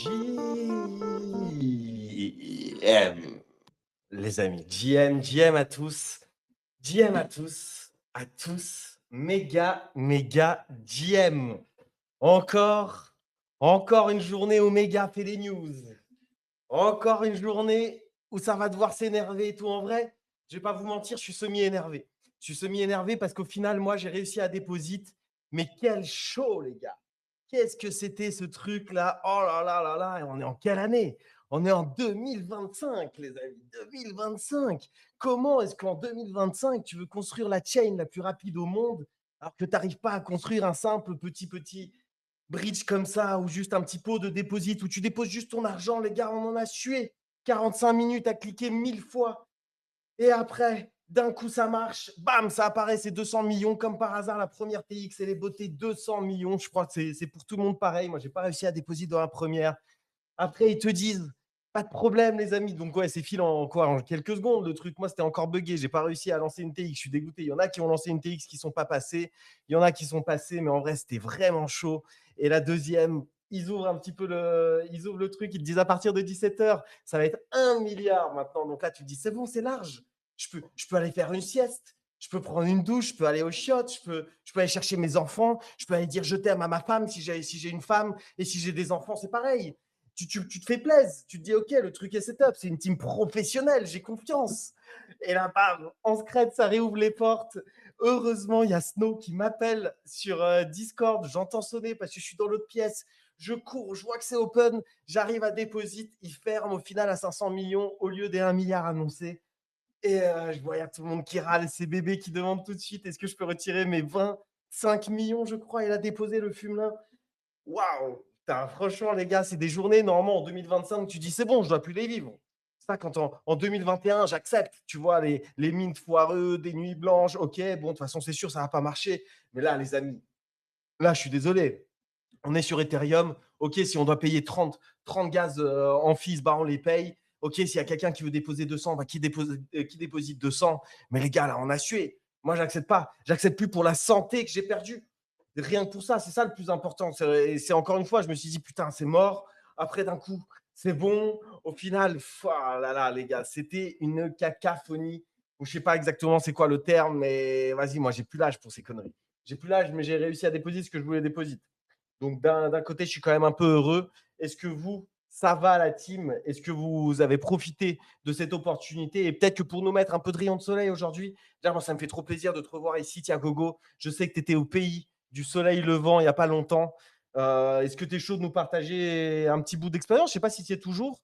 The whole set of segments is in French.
GM, les amis. GM à tous. GM à tous. Méga, méga GM. Encore, encore une journée où Méga fait des news. Encore une journée où ça va devoir s'énerver et tout. En vrai, je vais pas vous mentir, je suis semi-énervé. Je suis semi-énervé parce qu'au final, moi, j'ai réussi à déposer. Mais quel show, les gars! Qu'est-ce que c'était ce truc-là? Oh là là là là! Et on est en quelle année? On est en 2025, les amis. 2025. Comment est-ce qu'en 2025, tu veux construire la chain la plus rapide au monde alors que tu n'arrives pas à construire un simple petit bridge comme ça ou juste un petit pot de déposit où tu déposes juste ton argent, les gars, on en a sué 45 minutes à cliquer 1000 fois. Et après, d'un coup, ça marche. Bam, ça apparaît, c'est 200 millions. Comme par hasard, la première TX, elle est beauté 200 millions. Je crois que c'est pour tout le monde pareil. Moi, je n'ai pas réussi à déposer dans la première. Après, ils te disent, pas de problème, les amis. Donc, ouais, c'est fil en quoi? En quelques secondes, le truc. Moi, c'était encore buggé. J'ai pas réussi à lancer une TX. Je suis dégoûté. Il y en a qui ont lancé une TX qui sont pas passés. Il y en a qui sont passés, mais en vrai, c'était vraiment chaud. Et la deuxième, ils ouvrent un petit peu ils ouvrent le truc. Ils te disent à partir de 17h, ça va être 1 milliard maintenant. Donc là, tu te dis, c'est bon, c'est large. Je peux aller faire une sieste. Je peux prendre une douche, je peux aller au chiottes, je peux aller chercher mes enfants, je peux aller dire je t'aime à ma femme si j'ai une femme et si j'ai des enfants, c'est pareil. Tu te fais plaisir. Tu te dis, OK, le truc est setup. C'est une team professionnelle. J'ai confiance. Et là, bam, en secret, ça réouvre les portes. Heureusement, il y a Snow qui m'appelle sur Discord. J'entends sonner parce que je suis dans l'autre pièce. Je cours, je vois que c'est open. J'arrive à déposit. Il ferme au final à 500 millions au lieu des 1 milliard annoncés. Et je vois, il y a tout le monde qui râle. Ces bébés qui demandent tout de suite est-ce que je peux retirer mes 25 millions, je crois. Il a déposé le fumelin. Waouh! Putain, franchement, les gars, c'est des journées, normalement, en 2025, tu dis, c'est bon, je dois plus les vivre. Ça, quand en 2021, j'accepte, tu vois, les mines foireux, des nuits blanches, ok, bon, de toute façon, c'est sûr, ça va pas marcher. Mais là, les amis, là, je suis désolé. On est sur Ethereum. Ok, si on doit payer 30 gaz en fees, bah, on les paye. Ok, s'il y a quelqu'un qui veut déposer 200, bah, qui déposite 200. Mais les gars, là, on a sué. Moi, j'accepte pas. J'accepte plus pour la santé que j'ai perdue. Rien que pour ça, c'est ça le plus important. C'est encore une fois, je me suis dit, putain, c'est mort. Après, d'un coup, c'est bon. Au final, ah là là, les gars, c'était une cacophonie. Je ne sais pas exactement c'est quoi le terme, mais vas-y, moi, j'ai plus l'âge pour ces conneries. J'ai plus l'âge, mais j'ai réussi à déposer ce que je voulais déposer. Donc, d'un côté, je suis quand même un peu heureux. Est-ce que vous, ça va la team? Est-ce que vous avez profité de cette opportunité? Et peut-être que pour nous mettre un peu de rayon de soleil aujourd'hui, déjà, moi, ça me fait trop plaisir de te revoir ici, Tiens Gogo. Je sais que tu étais au pays du soleil levant il n'y a pas longtemps. Est-ce que tu es chaud de nous partager un petit bout d'expérience? Je ne sais pas si tu y es toujours.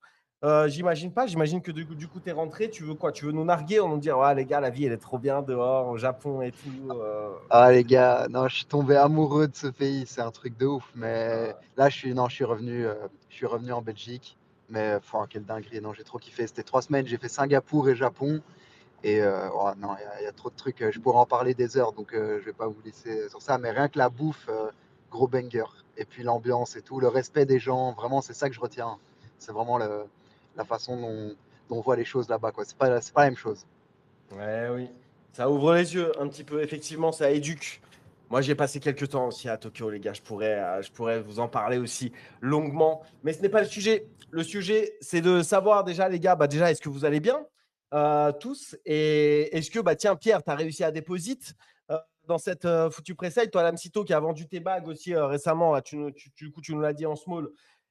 J'imagine pas. J'imagine que du coup tu es rentré. Tu veux quoi? Tu veux nous narguer? On nous dire, ouais, les gars, la vie, elle est trop bien dehors, au Japon et tout. Ah les gars, non, je suis tombé amoureux de ce pays, c'est un truc de ouf. Mais euh, là, je suis revenu en Belgique. Mais enfin, quelle dinguerie, non, j'ai trop kiffé. C'était 3 semaines, j'ai fait Singapour et Japon. Et oh, non, il y a trop de trucs. Je pourrais en parler des heures, donc je vais pas vous laisser sur ça. Mais rien que la bouffe, gros banger. Et puis l'ambiance et tout, le respect des gens, vraiment, c'est ça que je retiens. C'est vraiment la façon dont on voit les choses là-bas, quoi. C'est pas la même chose. Ouais, oui. Ça ouvre les yeux un petit peu. Effectivement, ça éduque. Moi, j'ai passé quelques temps aussi à Tokyo, les gars. Je pourrais vous en parler aussi longuement. Mais ce n'est pas le sujet. Le sujet, c'est de savoir déjà, les gars, bah déjà, est-ce que vous allez bien tous? Et est-ce que, bah tiens, Pierre, tu as réussi à déposer dans cette foutue pré-sale? Toi, Lamsito, qui a vendu tes bagues aussi récemment, là, du coup, tu nous l'as dit en small.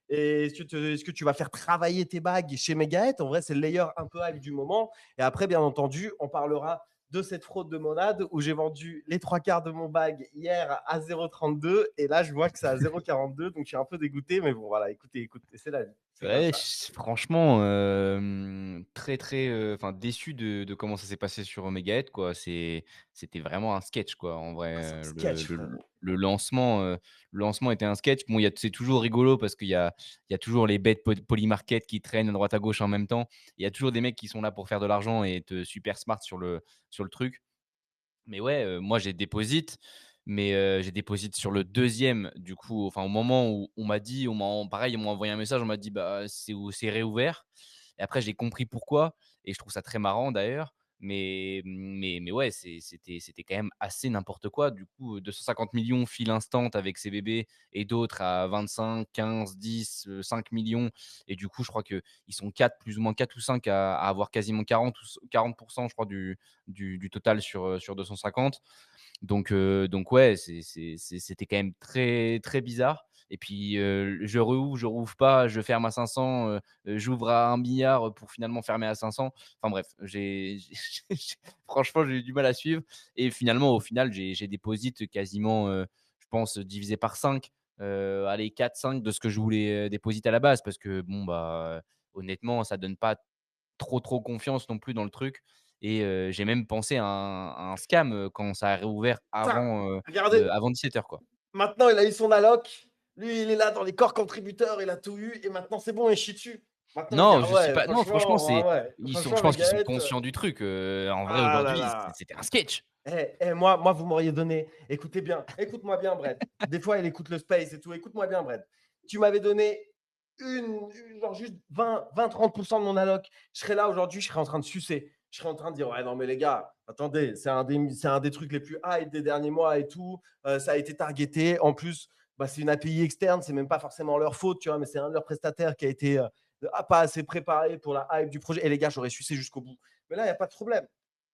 Et est-ce que tu vas faire travailler tes bagues chez Megahet? En vrai, c'est le layer un peu hype du moment. Et après, bien entendu, on parlera de cette fraude de monade où j'ai vendu les trois quarts de mon bag hier à 0,32 et là, je vois que c'est à 0,42. Donc, je suis un peu dégoûté. Mais bon, voilà, écoutez, c'est la vie. C'est comme Ouais, ça. franchement, très, très, enfin déçu de comment ça s'est passé sur Megahead, quoi. C'était vraiment un sketch, quoi, en Ah, c'est un vrai, sketch, frérot. le lancement était un sketch. Bon, c'est toujours rigolo parce qu'il y a toujours les bêtes Polymarket qui traînent à droite à gauche en même temps. Il y a toujours des mecs qui sont là pour faire de l'argent et être super smart sur le truc. Mais ouais, moi j'ai déposite, mais j'ai déposite sur le deuxième du coup, enfin au moment où on m'a dit, pareil, ils m'ont envoyé un message, on m'a dit: «Bah, c'est réouvert» et après j'ai compris pourquoi et je trouve ça très marrant d'ailleurs. Mais ouais, c'était quand même assez n'importe quoi. Du coup, 250 millions fil instant avec CBB et d'autres à 25, 15, 10, 5 millions. Et du coup, je crois qu'ils sont 4, plus ou moins 4 ou 5 à avoir quasiment 40 ou 40%, je crois, du total sur 250. Donc ouais, c'était quand même très, très bizarre. Et puis, je rouvre pas, je ferme à 500, j'ouvre à 1 milliard pour finalement fermer à 500. Enfin bref, franchement, j'ai eu du mal à suivre. Et finalement, au final, j'ai déposite quasiment, je pense, divisé par 5, allez 4-5 de ce que je voulais, dépositer à la base. Parce que bon, bah, honnêtement, ça donne pas trop confiance non plus dans le truc. Et j'ai même pensé à un scam, quand ça a réouvert Putain, le regardez, avant 17 h, quoi. maintenant il a eu son alloc. Lui, il est là dans les corps contributeurs, il a tout eu et maintenant c'est bon, il chie dessus. Maintenant il dit: Non, «Ah je sais ouais, pas. Non, franchement, franchement, ah ouais, je franchement pense qu'ils sont Megaët, conscients du truc. En vrai, ah là aujourd'hui, là». c'était un sketch. Moi, vous m'auriez donné, écoutez bien, écoute-moi bien, Brett. Des fois, il écoute le space et tout. Écoute-moi bien, Brett. Tu m'avais donné genre juste 20-30% de mon alloc. Je serais là aujourd'hui, je serais en train de sucer. Je serais en train de dire, ouais, non, mais les gars, attendez, c'est un des trucs les plus hype des derniers mois et tout. Ça a été targeté. En plus, bah, c'est une API externe, c'est même pas forcément leur faute, tu vois, mais c'est un de leurs prestataires qui a été pas assez préparé pour la hype du projet. Et les gars, j'aurais sucé jusqu'au bout. Mais là, il n'y a pas de problème.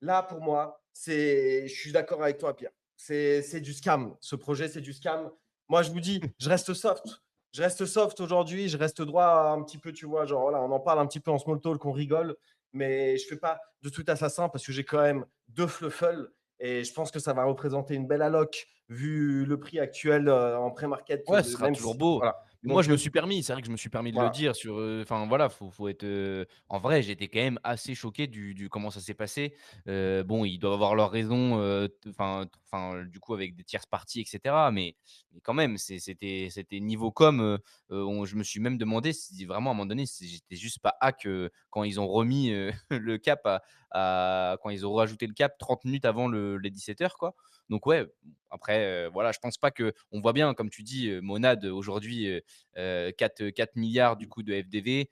Là, pour moi, je suis d'accord avec toi, Pierre. C'est du scam. Ce projet, c'est du scam. Moi, je vous dis, je reste soft. Je reste soft aujourd'hui. Je reste droit un petit peu, tu vois. Genre, voilà, on en parle un petit peu en small talk, on rigole. Mais je ne fais pas de tweet assassin parce que j'ai quand même 2 fluffles. Et je pense que ça va représenter une belle alloc vu le prix actuel en pré-market. Ouais, ce sera Même toujours si, beau. voilà. Mais moi, Donc, je me suis permis, c'est vrai que je me suis permis de le voilà. dire sur, enfin voilà, faut être, en vrai, j'étais quand même assez choqué du comment ça s'est passé. Bon, ils doivent avoir leurs raisons, du coup avec des tierces parties et cetera, mais quand même, c'était niveau com, on je me suis même demandé si vraiment à un moment donné, si j'étais juste pas hack, quand ils ont remis, le cap à quand ils ont rajouté le cap 30 minutes avant les 17 h, quoi. Donc ouais, après, voilà, je pense pas que on voit bien, comme tu dis, Monad aujourd'hui, 4 milliards du coup de FDV.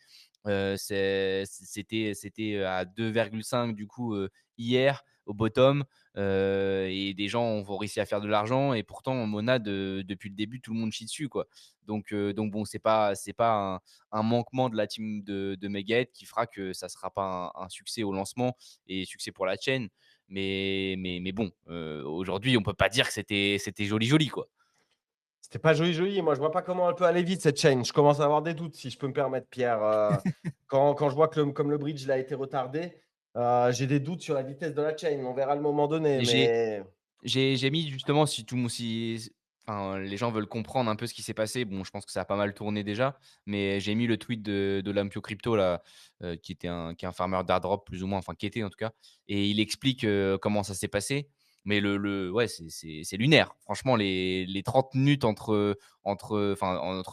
C'était à 2,5 du coup, hier au bottom, et des gens ont réussi à faire de l'argent et pourtant Monad, depuis le début, tout le monde chie dessus, quoi. Donc bon, c'est pas un manquement de la team de Megahed qui fera que ça sera pas un succès au lancement et succès pour la chaîne. Mais bon, aujourd'hui, on peut pas dire que c'était joli, quoi. C'était pas joli, joli. Moi, je vois pas comment elle peut aller vite, cette chaîne. Je commence à avoir des doutes, si je peux me permettre, Pierre. Quand je vois que comme le bridge il a été retardé, j'ai des doutes sur la vitesse de la chaîne. On verra le moment donné. Et j'ai Mais j'ai mis justement si tout le monde si enfin, les gens veulent comprendre un peu ce qui s'est passé. Bon, je pense que ça a pas mal tourné déjà, mais j'ai mis le tweet de Lampio Crypto là, qui est un farmer d'airdrop plus ou moins, enfin qui était en tout cas, et il explique, comment ça s'est passé. Mais ouais, c'est lunaire. Franchement, les 30 minutes entre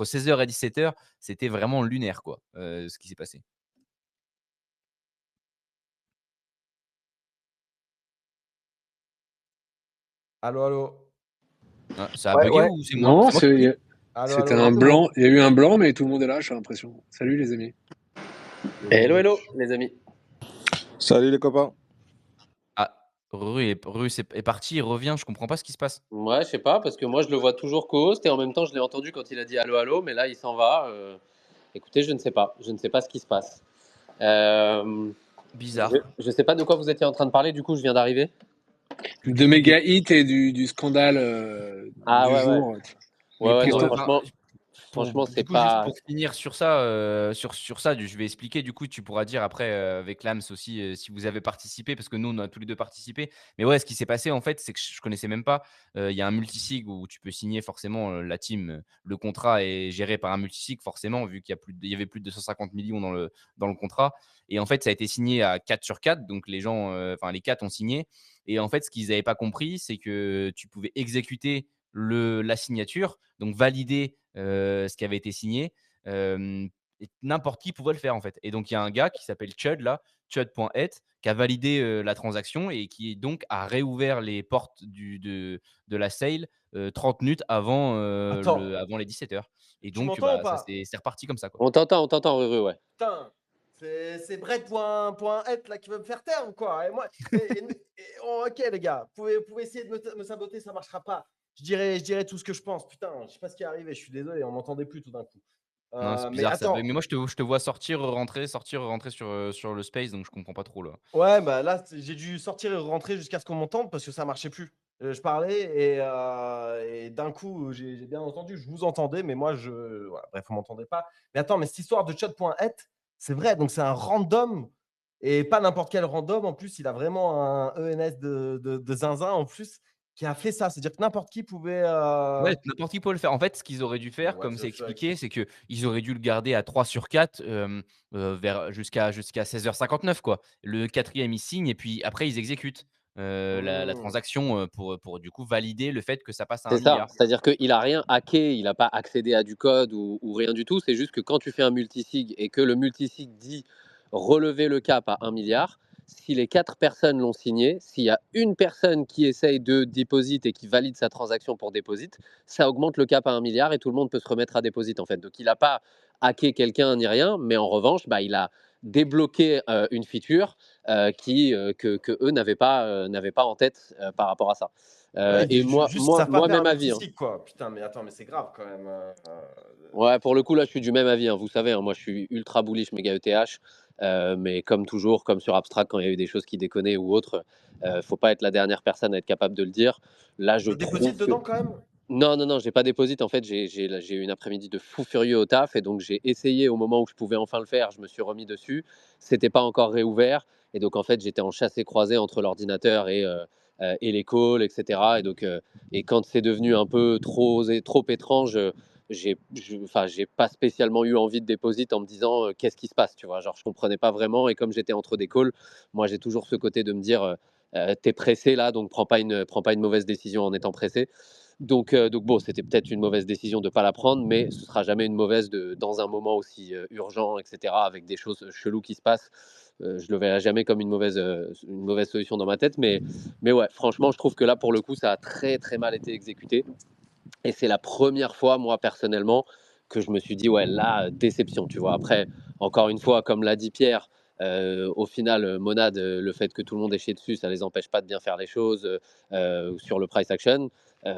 16 h et 17 h, c'était vraiment lunaire quoi, ce qui s'est passé. allô, allô, Ah, ça a Ouais, buggé ouais. ou c'est moi? Non, C'est moi qui bug? allô, c'était allô. un Non, c'est bon. blanc. Il y a eu un blanc, mais tout le monde est là, j'ai l'impression. Salut les amis. Hello, hello, les amis. Salut les copains. Ah, Rue est parti, il revient, je comprends pas ce qui se passe. Ouais, je sais pas, parce que moi je le vois toujours co-host et en même temps je l'ai entendu quand il a dit allô, allô, mais là il s'en va. Écoutez, je ne sais pas. Je ne sais pas ce qui se passe. Euh, Bizarre. je sais pas de quoi vous étiez en train de parler, du coup je viens d'arriver. De Du méga hit et du scandale Ah du ouais, ouais. jour. Mais Ouais, ouais, Les non, pour, pires. franchement, du c'est coup, juste pas. pour finir sur ça, sur ça, je vais expliquer. Du coup, tu pourras dire après, avec Lams aussi, si vous avez participé, parce que nous, on a tous les 2 participé. Mais ouais, ce qui s'est passé, en fait, c'est que je connaissais même pas. Il y a un multisig où tu peux signer forcément, la team, le contrat est géré par un multisig forcément, vu qu'il y avait plus de 250 millions dans le contrat. Et en fait, ça a été signé à 4 sur 4, donc les gens, enfin les 4 ont signé. Et en fait, ce qu'ils n'avaient pas compris, c'est que tu pouvais exécuter la signature, donc valider, ce qui avait été signé, et n'importe qui pouvait le faire en fait. Et donc il y a un gars qui s'appelle Chud là, Chud.het, qui a validé, la transaction et qui donc a réouvert les portes de la sale, 30 minutes Attends, avant les 17 h. Et tu donc m'entends ou bah, ça pas? c'est reparti comme ça, quoi. On t'entend, Ruru, ouais. Putain, C'est Brett.het là qui veut me faire taire ou quoi? Et moi, ok les gars, vous pouvez essayer de me saboter, ça marchera pas. Je dirais tout ce que je pense. Putain, je sais pas ce qui est arrivé, je suis désolé, on m'entendait plus tout d'un coup. Non, c'est Mais bizarre, ça bug. attends, Mais moi, je te vois sortir, rentrer sur le space, donc je comprends pas trop là. ouais, bah là, j'ai dû sortir et rentrer jusqu'à ce qu'on m'entende parce que ça marchait plus. Je parlais et d'un coup, j'ai bien entendu, je vous entendais, mais moi, voilà, bref, on m'entendait pas. Mais attends, mais cette histoire de chat.het, c'est vrai, donc c'est un random et pas n'importe quel random. En plus, il a vraiment un ENS de zinzin en plus qui a fait ça. C'est-à-dire que n'importe qui pouvait. Ouais, n'importe qui peut le faire. En fait, ce qu'ils auraient dû Mais faire, what comme the c'est fuck? expliqué, c'est qu'ils auraient dû le garder à 3/4 vers jusqu'à 16h59 quoi. Le quatrième, il signe et puis après ils exécutent, la Hmm. transaction, pour du coup valider le fait que ça passe à C'est 1 ça, milliard. c'est-à-dire qu'il n'a rien hacké, il n'a pas accédé à du code ou rien du tout. C'est juste que quand tu fais un multisig et que le multisig dit relever le cap à 1 milliard, si les 4 personnes l'ont signé, s'il y a une personne qui essaye de deposit et qui valide sa transaction pour deposit, ça augmente le cap à 1 milliard et tout le monde peut se remettre à deposit en fait. Donc il n'a pas hacké quelqu'un ni rien, mais en revanche, bah, il a débloqué une feature que eux n'avaient pas en tête par rapport à ça. Ouais, Et juste, ils savent pas faire un même avis. Hein. multisig, quoi. Putain, mais attends, mais c'est grave quand même. Ouais, pour le coup, là, je suis du même avis. Hein. Vous savez, hein, moi, je suis ultra bullish méga ETH. Mais comme toujours, comme sur Abstract, quand il y a eu des choses qui déconnaient ou autre, faut pas être la dernière personne à être capable de le dire. Là, je T'as déposé trouve que. dedans quand même? Non, non, non, j'ai pas déposé. En fait, j'ai eu une après-midi de fou furieux au taf et donc j'ai essayé au moment où je pouvais enfin le faire. Je me suis remis dessus. C'était pas encore réouvert et donc en fait, j'étais en chassé-croisé entre l'ordinateur et les calls, etc. Et donc, et quand c'est devenu un peu trop étrange, enfin, j'ai pas spécialement eu envie de déposer en me disant qu'est-ce qui se passe, tu vois. Genre, je comprenais pas vraiment et comme j'étais entre des calls, moi, j'ai toujours ce côté de me dire t'es pressé là, donc prends pas une mauvaise décision en étant pressé. Donc bon, c'était peut-être une mauvaise décision de ne pas la prendre, mais ce sera jamais une mauvaise dans un moment aussi urgent, etc., avec des choses cheloues qui se passent. Je le verrai jamais comme une mauvaise solution dans ma tête, mais ouais, franchement, je trouve que là, pour le coup, ça a très très mal été exécuté. Et c'est la première fois, moi, personnellement, que je me suis dit, ouais, là, déception, tu vois. Après, encore une fois, comme l'a dit Pierre, au final, Monade, le fait que tout le monde ait chié dessus, ça ne les empêche pas de bien faire les choses sur le price action.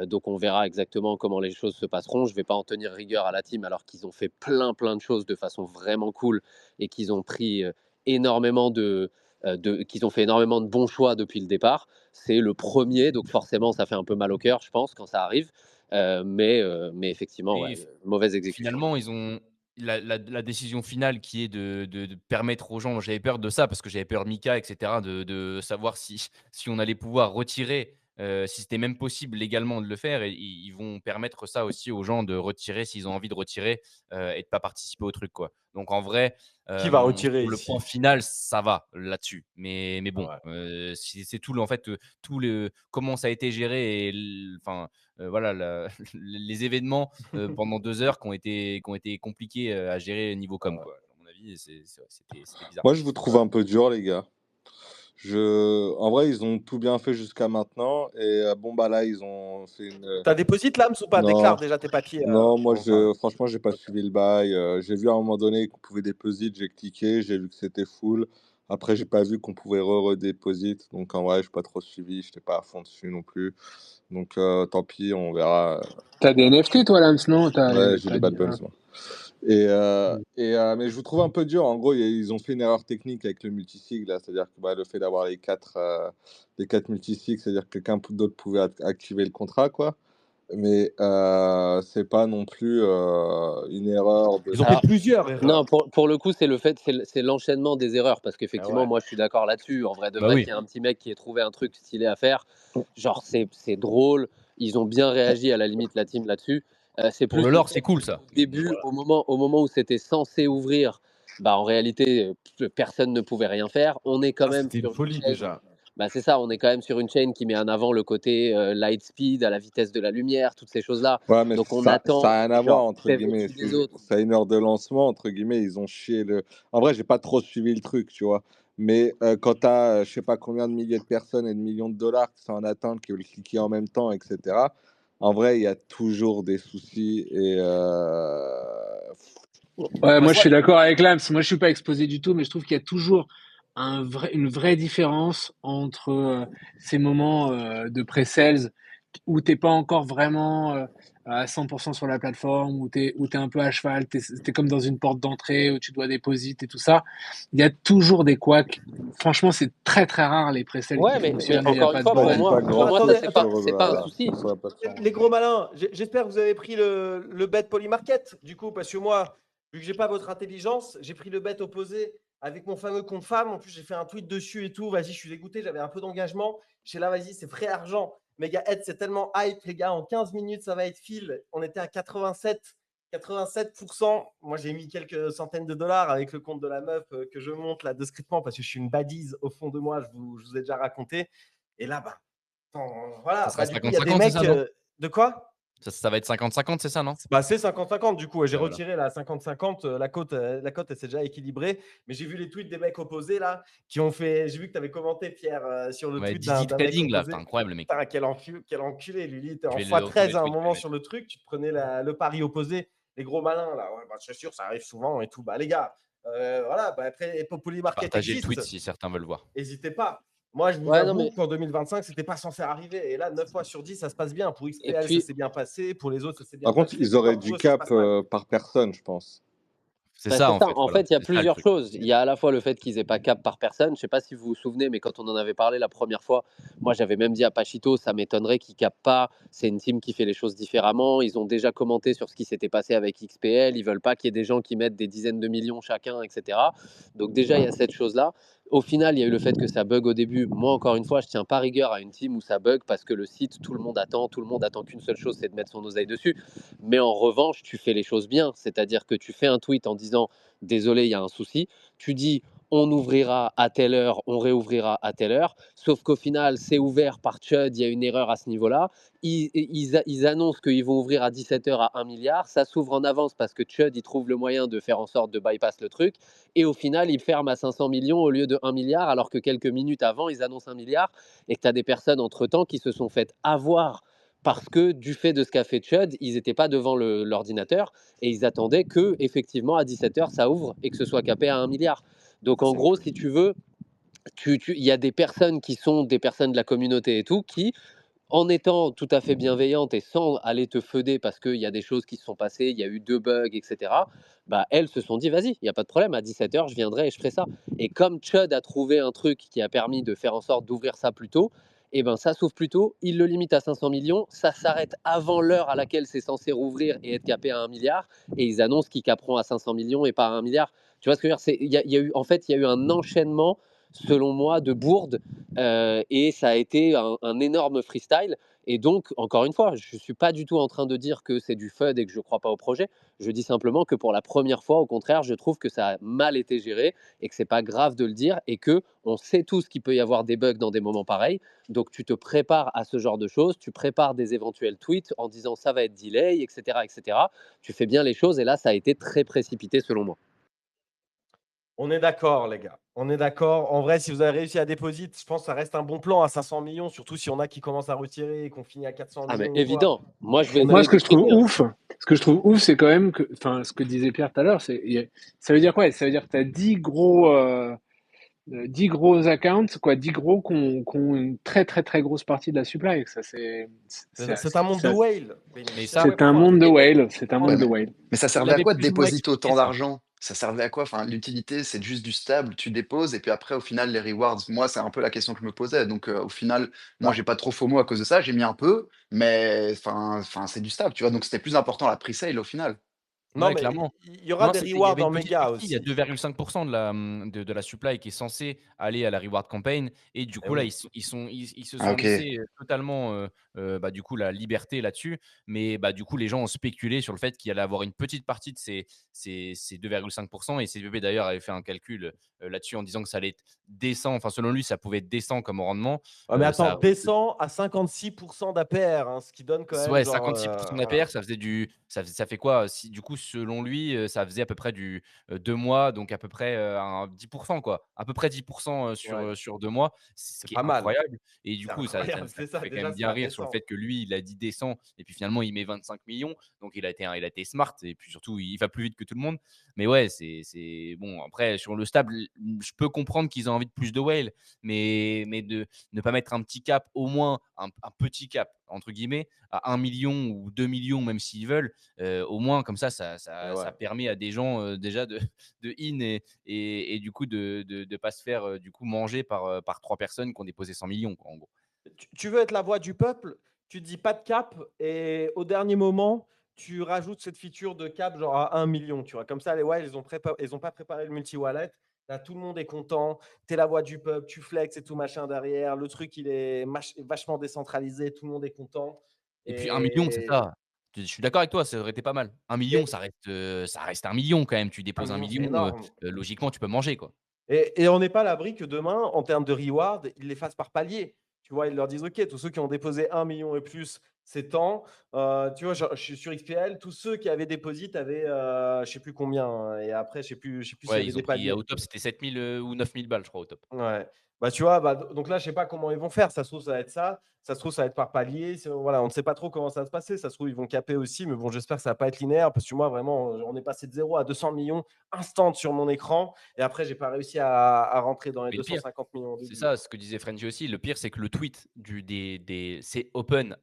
Donc, on verra exactement comment les choses se passeront. Je ne vais pas en tenir rigueur à la team alors qu'ils ont fait plein de choses de façon vraiment cool et qu'ils ont pris énormément qu'ils ont fait énormément de bons choix depuis le départ. C'est le premier, donc forcément, ça fait un peu mal au cœur, je pense, quand ça arrive. Mais effectivement, Et ouais, mauvaise exécution. finalement, ils ont la décision finale qui est de permettre aux gens, j'avais peur de ça parce que j'avais peur Mika et cetera, de savoir si on allait pouvoir retirer, si c'était même possible légalement de le faire et ils vont permettre ça aussi aux gens de retirer s'ils ont envie de retirer, et de pas participer au truc, quoi. Donc en vrai, Qui va retirer sur le point ici? final, ça va là-dessus. Mais Ah bon, ouais. c'est tout le en fait, tout le comment ça a été géré et enfin, voilà les événements pendant 2 heures qui ont été compliqués, à gérer niveau Ah com, ouais. quoi. À mon avis, c'était bizarre. Moi, je vous trouve un peu dur, les gars. En vrai, ils ont tout bien fait jusqu'à maintenant. Et bon, bah là, ils ont fait une. T'as déposé l'âme ou pas? Non, Déclare déjà tes papiers. non, moi, Avant ça. franchement, j'ai pas suivi le bail. J'ai vu à un moment donné qu'on pouvait déposer, j'ai cliqué, j'ai vu que c'était full. Après, j'ai pas vu qu'on pouvait redéposer. Donc, en vrai, j'ai pas trop suivi. J'étais pas à fond dessus non plus. Donc, tant pis, on verra. T'as des NFT, toi, Lams, non? Ouais, j'ai des bad buns, Ah. moi. Mais je vous trouve un peu dur. En gros, ils ont fait une erreur technique avec le multisig, là. C'est-à-dire que le fait d'avoir les quatre multisigs, c'est-à-dire que quelqu'un d'autre pouvait activer le contrat, quoi. Mais c'est pas non plus une erreur de. Ils ont fait Alors, plusieurs non, erreurs. pour le coup, c'est l'enchaînement des erreurs. Parce Ah qu'effectivement, ouais. moi, je suis d'accord là-dessus. En vrai, de Bah vrai, oui. qu'il y a un petit mec qui ait trouvé un truc stylé à faire. Genre, c'est drôle. Ils ont bien réagi, à la limite, la team là-dessus. C'est Pour plus le le lore, fait c'est cool qu'au ça. début, Voilà. au moment où c'était censé ouvrir, bah, en réalité, personne ne pouvait rien faire. On est quand Ça, même c'était une sur une folie chaîne. déjà. Bah, c'est ça, on est quand même sur une chaîne qui met en avant le côté light speed, à la vitesse de la lumière, toutes ces choses-là. Ouais, mais Donc on ça attend, a rien à voir, genre, entre Steph guillemets. au-dessus des autres. C'est à une heure de lancement, entre guillemets, ils ont chié le. En vrai, j'ai pas trop suivi le truc, tu vois. Mais quand t'as, je sais pas combien de milliers de personnes et de millions de dollars qui sont en attente, qui veulent cliquer en même temps, etc., en vrai, il y a toujours des soucis. Et Ouais, moi je Soit- suis d'accord avec Lams. Moi je suis pas exposé du tout, mais je trouve qu'il y a toujours une vraie différence entre ces moments de pré-sales où t'es pas encore vraiment à 100% sur la plateforme, où t'es un peu à cheval, t'es comme dans une porte d'entrée où tu dois déposer et tout ça. Il y a toujours des couacs. Franchement, c'est très très rare les pré-sales qui Ouais, mais fonctionnent où il n'y a encore une pas de fois, Ouais, buzz. il n'y a pas pour moi, ça, grand-chose attendez, c'est pas un souci. sur la plateforme. les gros malins, j'espère que vous avez pris le bet Polymarket, du coup, parce que moi, vu que j'ai pas votre intelligence, j'ai pris le bet opposé avec mon fameux compte femme. En plus, j'ai fait un tweet dessus et tout. Vas-y, je suis dégoûté, j'avais un peu d'engagement. J'étais là, vas-y, c'est frais argent. Méga Head, c'est tellement hype, les gars. En 15 minutes, ça va être fil. On était à 87%. Moi, j'ai mis quelques centaines de dollars avec le compte de la meuf que je monte là discrètement parce que je suis une badise au fond de moi. Je vous ai déjà raconté. Et là, bah, Ça voilà, sera du coup, il y a des 50-50, c'est mecs. ça, non? De quoi? Ça va être 50-50, c'est ça, non? Bah, c'est 50-50 du coup. J'ai Ouais, voilà. retiré la 50-50. La cote, elle s'est déjà équilibrée. Mais j'ai vu les tweets des mecs opposés là qui ont fait. J'ai vu que tu avais commenté, Pierre, sur le Ouais, tweet Didi d'un mec Trading, là, c'est opposé. incroyable, le mec. Putain, quel enculé, lui. Il était Je en vais le retrouver x13 le à un tweet, je vais moment le sur mettre. le truc. Tu te prenais le pari opposé. Les gros malins là. Ouais, bah, c'est sûr, ça arrive souvent et tout. Bah, les gars, voilà. Bah, après, Populi Market Partagez le tweet existe. si certains veulent voir. N'hésitez pas. Moi, je vous Ouais, non, avoue mais. qu'en 2025, c'était pas censé arriver. Et là, 9 fois sur 10, ça se passe bien. Pour Et XPL, ça puis, s'est bien passé. Pour les autres, ça s'est bien Par contre, passé. ils Pourquoi auraient pour du eux, ça se cap passe mal? par personne, je pense. C'est bah, ça, c'est en ça. fait, En voilà. fait, il y a C'est ça, le plusieurs truc. choses. Il y a à la fois le fait qu'ils n'aient pas cap par personne. Je ne sais pas si vous vous souvenez, mais quand on en avait parlé la première fois, moi j'avais même dit à Pachito, ça m'étonnerait qu'ils capent pas. C'est une team qui fait les choses différemment. Ils ont déjà commenté sur ce qui s'était passé avec XPL. Ils veulent pas qu'il y ait des gens qui mettent des dizaines de millions chacun, etc. Donc déjà, il y a cette chose-là. Au final, il y a eu le fait que ça bug au début. Moi, encore une fois, je tiens pas rigueur à une team où ça bug parce que le site, tout le monde attend qu'une seule chose, c'est de mettre son oseille dessus. Mais en revanche, tu fais les choses bien. C'est-à-dire que tu fais un tweet en disant désolé, il y a un souci. Tu dis on ouvrira à telle heure, on réouvrira à telle heure. Sauf qu'au final, c'est ouvert par Chud, il y a une erreur à ce niveau-là. Ils annoncent qu'ils vont ouvrir à 17h à 1 milliard. Ça s'ouvre en avance parce que Chud, il trouve le moyen de faire en sorte de bypass le truc. Et au final, ils ferment à 500 millions au lieu de 1 milliard, alors que quelques minutes avant, ils annoncent 1 milliard. Et que tu as des personnes entre-temps qui se sont faites avoir parce que du fait de ce qu'a fait Chud, ils n'étaient pas devant l'ordinateur et ils attendaient que effectivement à 17h ça ouvre et que ce soit capé à 1 milliard. Donc en gros, si tu veux, il y a des personnes qui sont des personnes de la communauté et tout qui, en étant tout à fait bienveillantes et sans aller te feuder parce qu'il y a des choses qui se sont passées, il y a eu 2 bugs, etc., bah, elles se sont dit, vas-y, il n'y a pas de problème, à 17h, je viendrai et je ferai ça. Et comme Chud a trouvé un truc qui a permis de faire en sorte d'ouvrir ça plus tôt, et ben ça s'ouvre plus tôt, il le limite à 500 millions, ça s'arrête avant l'heure à laquelle c'est censé rouvrir et être capé à 1 milliard, et ils annoncent qu'ils caperont à 500 millions et pas à 1 milliard. Tu vois ce que je veux dire? Il y a eu, en fait, il y a eu un enchaînement, selon moi, de bourdes et ça a été un énorme freestyle. Et donc, encore une fois, je ne suis pas du tout en train de dire que c'est du FUD et que je ne crois pas au projet. Je dis simplement que pour la première fois, au contraire, je trouve que ça a mal été géré et que c'est pas grave de le dire et que on sait tous qu'il peut y avoir des bugs dans des moments pareils. Donc, tu te prépares à ce genre de choses, tu prépares des éventuels tweets en disant ça va être delay, etc., etc. Tu fais bien les choses et là, ça a été très précipité selon moi. On est d'accord, les gars. On est d'accord. En vrai, si vous avez réussi à déposer, je pense que ça reste un bon plan à 500 millions, surtout si on a qui commencent à retirer et qu'on finit à 400 Ah, mais millions ou quoi. évident. Moi, je vais On Moi, est... ce que je trouve ouf, c'est quand même que, enfin, ce que disait Pierre tout à l'heure, ça veut dire quoi? Ça veut dire que tu as 10 gros accounts, quoi, 10 gros qui ont une très, très, très grosse partie de la supply. Ça, C'est un monde de whale. Mais C'est ça, Web c'est un 3. monde de Et whale. C'est un Ouais, monde de whale. mais ça il servait à l'avait quoi de plus ou moins déposer expliqué, autant ça. d'argent? Ça servait à quoi? Enfin, l'utilité, c'est juste du stable, tu déposes, et puis après, au final, les rewards, moi, c'est un peu la question que je me posais. Donc, au final, moi, Bah, j'ai pas trop FOMO à cause de ça, j'ai mis un peu, mais enfin, c'est du stable, tu vois. Donc, c'était plus important la pre-sale au final. non, Ouais, mais clairement. il y aura Non, des il y rewards avait en une petite méga partie, il y a aussi. 2,5% de la supply qui est censée aller à la reward campaign et du Eh coup là, oui. ils se Ah, sont ok. laissés, totalement, bah, du coup la liberté là-dessus. Mais bah, du coup, les gens ont spéculé sur le fait qu'il allait avoir une petite partie de ces 2,5% et CVP d'ailleurs avait fait un calcul, là-dessus en disant que ça allait être décent, enfin selon lui, ça pouvait être décent comme rendement. Ah, mais attends, Ça descend à 56% d'APR, hein, ce qui donne quand même Ouais, genre. 56% d'APR, ça faisait ça fait quoi? Si du coup, selon lui, ça faisait à peu près 2 mois, donc à peu près, un 10 quoi. À peu près 10 sur, Ouais, sur 2 mois, ce c'est qui est pas mal. incroyable et du C'est coup, incroyable, ça c'est me ça. fait quand Déjà, même c'est bien rire sur le indécent. fait que lui, il a dit descend et puis finalement, il met 25 millions. Donc il a été smart et puis surtout, il va plus vite que tout le monde. Mais ouais, c'est bon, après sur le stable, je peux comprendre qu'ils aient envie de plus de whale, mais de ne pas mettre un petit cap, au moins un petit cap, entre guillemets, à 1 million ou 2 millions, même s'ils veulent, au moins comme Mais ça ouais. permet à des gens déjà de in et du coup de pas se faire du coup manger par 3 personnes qui ont déposé 100 millions, quoi, en gros. Tu veux être la voix du peuple, tu dis pas de cap et au dernier moment, tu rajoutes cette feature de cap genre à 1 million, tu vois. Comme ça, les Wild, ils ont pas préparé le multi-wallet. Là, tout le monde est content. Tu es la voix du peuple, tu flex et tout machin derrière. Le truc, il est vachement décentralisé. Tout le monde est content. Et puis 1 million, c'est Et, ça. Je suis d'accord avec toi, ça aurait été pas mal. 1 million, et ça reste 1 million quand même. Tu 1 déposes un million, c'est million, énorme. logiquement, tu peux manger, quoi. Et on n'est pas à l'abri que demain, en termes de reward, ils les fassent par palier. Tu vois, ils leur disent, OK, tous ceux qui ont déposé 1 million et plus, c'est tant. Tu vois, je suis sur XPL, tous ceux qui avaient déposé avaient, je ne sais plus combien, hein. Et après, je sais plus s'il y Ouais, avait ils ont des pris paliers. au top, c'était 7 000 ou 9 000 balles, je crois, au top. Ouais. Bah, tu vois, bah, donc là, je sais pas comment ils vont faire. Ça se trouve, ça va être ça. Ça se trouve, ça va être par palier. Voilà, on ne sait pas trop comment ça va se passer. Ça se trouve, ils vont caper aussi. Mais bon, j'espère que ça va pas être linéaire parce que moi, vraiment, on est passé de 0 à 200 millions instant sur mon écran. Et après, j'ai pas réussi à rentrer dans les Mais le pire, 250 millions au c'est début. ça, ce que disait Frenchie aussi. Le pire, c'est que le tweet c'est open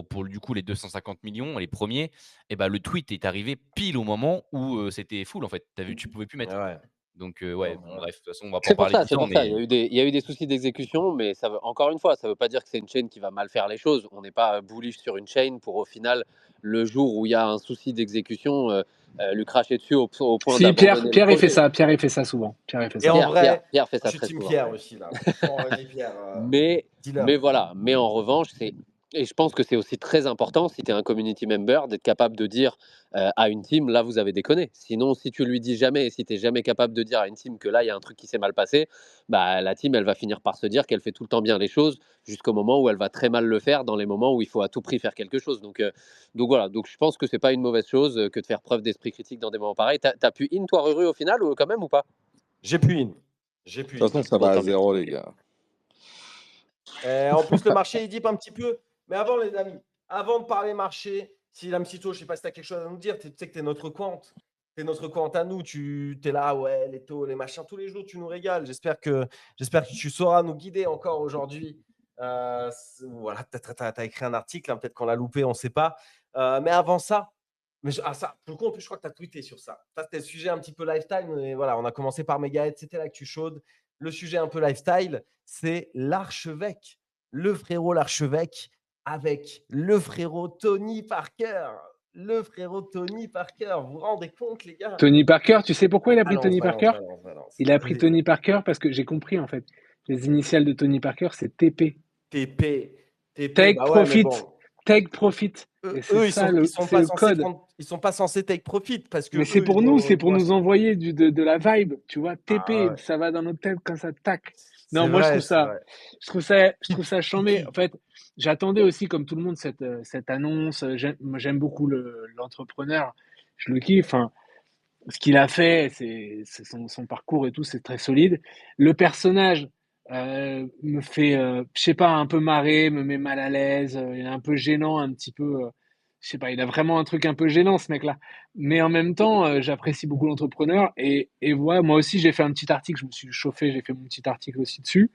pour du coup les 250 millions, les premiers. Et ben le tweet est arrivé pile au moment où c'était full, en fait. T'as vu, tu pouvais plus mettre. Ouais. Donc, Non, ouais, bon, voilà. bref, de toute façon, on va pas en C'est pour parler ça, tout le c'est temps, pour ça. mais Il y a eu des soucis d'exécution, mais encore une fois, ça ne veut pas dire que c'est une chaîne qui va mal faire les choses. On n'est pas bullish sur une chaîne pour au final, le jour où il y a un souci d'exécution, lui cracher dessus au point Si, d'abandonner le Pierre, il fait projet. ça. Pierre, il fait ça souvent. Pierre, il fait Et ça. en vrai, Pierre fait je ça suis très team souvent. Pierre aussi, là. Franchement, vas-y, Pierre, Mais, dis-leur. voilà, mais en revanche, et je pense que c'est aussi très important, si tu es un community member, d'être capable de dire à une team, là, vous avez déconné. Sinon, si tu lui dis jamais, et si tu n'es jamais capable de dire à une team que là, il y a un truc qui s'est mal passé, bah, la team, elle va finir par se dire qu'elle fait tout le temps bien les choses, jusqu'au moment où elle va très mal le faire, dans les moments où il faut à tout prix faire quelque chose. Donc voilà, donc je pense que c'est pas une mauvaise chose que de faire preuve d'esprit critique dans des moments pareils. T'as pu in, toi, Ruru, au final, ou quand même, ou pas? J'ai pu in. J'ai De pu toute in. façon, ça Bon, va à tant mieux. zéro, les Ok. gars. Et en plus, le marché, il dip un petit peu. Mais avant, les amis, avant de parler marché, si Lamsito, je ne sais pas si tu as quelque chose à nous dire, tu sais que tu es notre compte. Tu es notre compte à nous. Tu es là, ouais, les taux, les machins, tous les jours, tu nous régales. J'espère que tu sauras nous guider encore aujourd'hui. Voilà, peut-être tu as écrit un article, hein, peut-être qu'on l'a loupé, on ne sait pas. Mais avant ça, ça, pour le coup, en plus, je crois que tu as tweeté sur ça. Ça, c'était le sujet un petit peu lifestyle. Et voilà, on a commencé par Megahead, c'était l'actu chaude. Le sujet un peu lifestyle, c'est l'archevêque, le frérot l'archevêque avec le frérot Tony Parker. Le frérot Tony Parker, vous vous rendez compte, les gars? Tony Parker, tu sais pourquoi il a pris Balance, Tony balance, Parker? balance, balance. Il a pris Vas-y. Tony Parker parce que j'ai compris, en fait. Les initiales de Tony Parker, c'est TP. TP, TP, Take bah ouais, mais Profit. bon. Take Profit. Et Eux, c'est ça, ils sont c'est pas le censés code. prendre, ils sont pas censés take profit parce que Mais c'est eux, pour nous, c'est ils pour vont nous acheter. envoyer de la vibe, tu vois. Ah TP, ouais, ça va dans notre tête quand ça tac. Non, c'est moi vrai, c'est vrai. je trouve ça chambé. En Titi. fait, j'attendais aussi, comme tout le monde, cette annonce. Moi, j'aime beaucoup l'entrepreneur. Je le kiffe. Enfin, ce qu'il a fait, c'est son parcours et tout, c'est très solide. Le personnage me fait, je sais pas, un peu marrer, me met mal à l'aise. Il est un peu gênant, un petit peu. Je sais pas, il a vraiment un truc un peu gênant, ce mec-là. Mais en même temps, j'apprécie beaucoup l'entrepreneur. Et voilà, moi aussi, j'ai fait un petit article. Je me suis chauffé, j'ai fait mon petit article aussi dessus.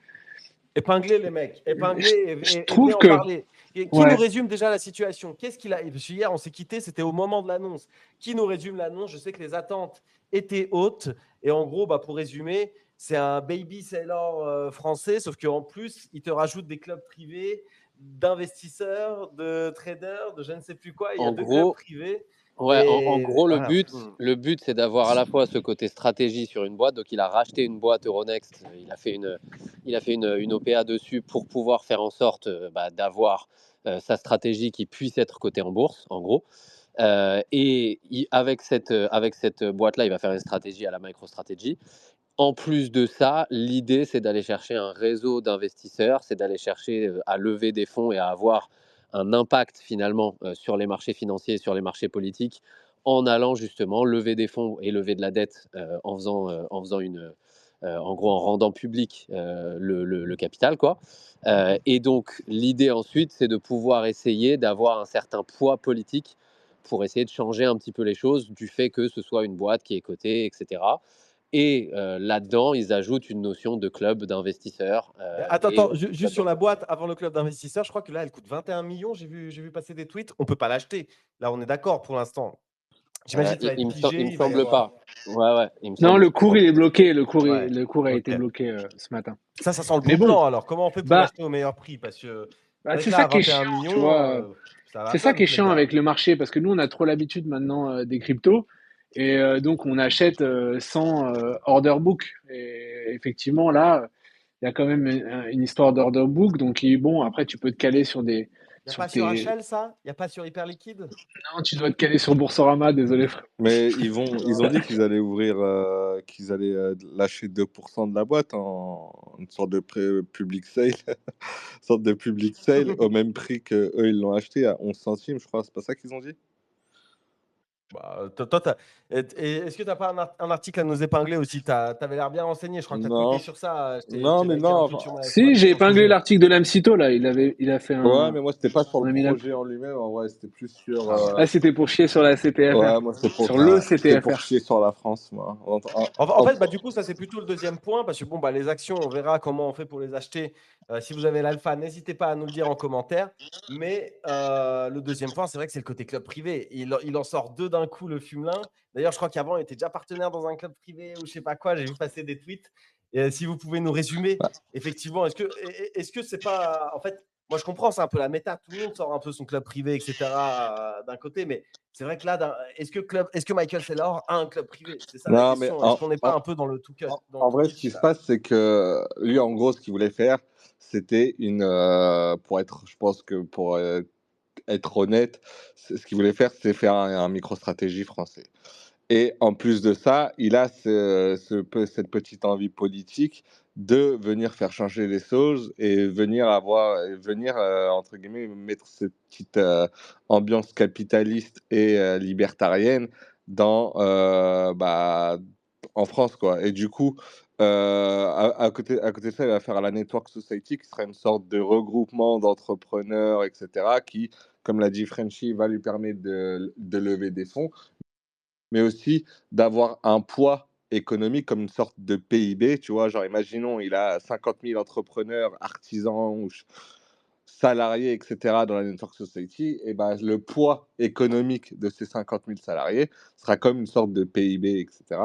Épinglez les mecs, Je, épinglez je et venez trouve en que, parler. Et qui nous ouais, résume déjà la situation? Qu'est-ce qu'il a? Parce que hier, on s'est quitté, c'était au moment de l'annonce. Qui nous résume l'annonce? Je sais que les attentes étaient hautes. Et en gros, bah, pour résumer, c'est un baby sailor français, sauf qu'en plus, il te rajoute des clubs privés, d'investisseurs, de traders, de je ne sais plus quoi. Il y a En deux clubs gros, privés. ouais, en Et gros, voilà. le but, c'est d'avoir à la fois ce côté stratégie sur une boîte. Donc, il a racheté une boîte Euronext. Il a fait une OPA dessus pour pouvoir faire en sorte d'avoir sa stratégie qui puisse être cotée en bourse, en gros. Avec cette boîte-là, il va faire une stratégie à la MicroStrategy. En plus de ça, l'idée, c'est d'aller chercher un réseau d'investisseurs, c'est d'aller chercher à lever des fonds et à avoir un impact finalement sur les marchés financiers et sur les marchés politiques en allant justement lever des fonds et lever de la dette en faisant en gros en rendant public le capital, quoi. Et donc l'idée ensuite, c'est de pouvoir essayer d'avoir un certain poids politique pour essayer de changer un petit peu les choses du fait que ce soit une boîte qui est cotée, etc. Et là-dedans, ils ajoutent une notion de club d'investisseurs. Attends, juste sur la boîte, avant le club d'investisseurs, je crois que là, elle coûte 21 millions. J'ai vu passer des tweets. On ne peut pas l'acheter. Là, on est d'accord pour l'instant. J'imagine que ça va être pigé. Il me il va y semble avoir- pas. Ouais, il me Non, semble le cours, il est bloqué. Le Ouais, cours a ok. été bloqué ce matin. Ça sent le Mais bon bon, plan alors. Comment on fait pour bah, l'acheter au meilleur prix? Parce que c'est vrai c'est que là, ça à qui est 21 chiant, tu millions, vois. ça va C'est ça pump, qui est les chiant gars. avec le marché, parce que nous, on a trop l'habitude maintenant des cryptos. Et donc, on achète sans order book. Et effectivement, là, il y a quand même une histoire d'order book. Donc, bon, après, tu peux te caler sur Il n'y a sur pas sur tes. HL, ça? Il n'y a pas sur Hyperliquide? Non, tu dois te caler sur Boursorama, désolé, frère. Mais ils ont dit qu'ils allaient ouvrir, qu'ils allaient lâcher 2% de la boîte en une sorte de public sale, sorte de public sale au même prix que eux ils l'ont acheté à 11 centimes, je crois. C'est pas ça qu'ils ont dit? Bah, est-ce que tu n'as pas un article à nous épingler aussi? Tu avais l'air bien renseigné. Je crois que tu as tweeté Non, sur ça. Je non, t'ai mais liké non. un tweet Enfin, sur ma Si, j'ai sur ce épinglé sujet. l'article de l'Amsito, là. Il a fait ouais, mais moi c'était pas sur on le a mis projet en lui-même. En vrai, c'était plus sur. Ah, c'était pour chier sur la CTFR. Ouais, moi Sur le c'était pour CTFR. chier sur la France, moi. En fait, du coup, ça, c'est plutôt le deuxième point, parce que bon, les actions, on verra comment on fait pour les acheter. Si vous avez l'alpha, n'hésitez pas à nous le dire en commentaire. Mais le deuxième point, c'est vrai que c'est le côté club privé. Il en sort deux d'un coup, le Fumelin. D'ailleurs, je crois qu'avant, il était déjà partenaire dans un club privé ou je sais pas quoi. J'ai vu passer des tweets. Et si vous pouvez nous résumer, Ouais. effectivement, est-ce que c'est pas. En fait, moi, je comprends, c'est un peu la méta. Tout le monde sort un peu son club privé, etc. D'un côté, mais c'est vrai que là, est-ce que Michael Saylor a un club privé? C'est ça la Non, mais question. Est-ce qu'on n'est pas un peu dans le tout en vrai, ce qui se passe, c'est que lui, en gros, ce qu'il voulait faire, c'était pour être, je pense que pour être honnête, ce qu'il voulait faire, c'est faire un micro-stratégie français. Et en plus de ça, il a cette petite envie politique de venir faire changer les choses et venir entre guillemets, mettre cette petite ambiance capitaliste et libertarienne en France, quoi. Et du coup, à côté de ça, il va faire la Network Society, qui sera une sorte de regroupement d'entrepreneurs, etc., qui, comme l'a dit Frenchy, va lui permettre de lever des fonds, mais aussi d'avoir un poids économique comme une sorte de PIB, tu vois. Genre, imaginons, il a 50 000 entrepreneurs, artisans ou salariés, etc., dans la Network Society, et ben, le poids économique de ces 50 000 salariés sera comme une sorte de PIB, etc.,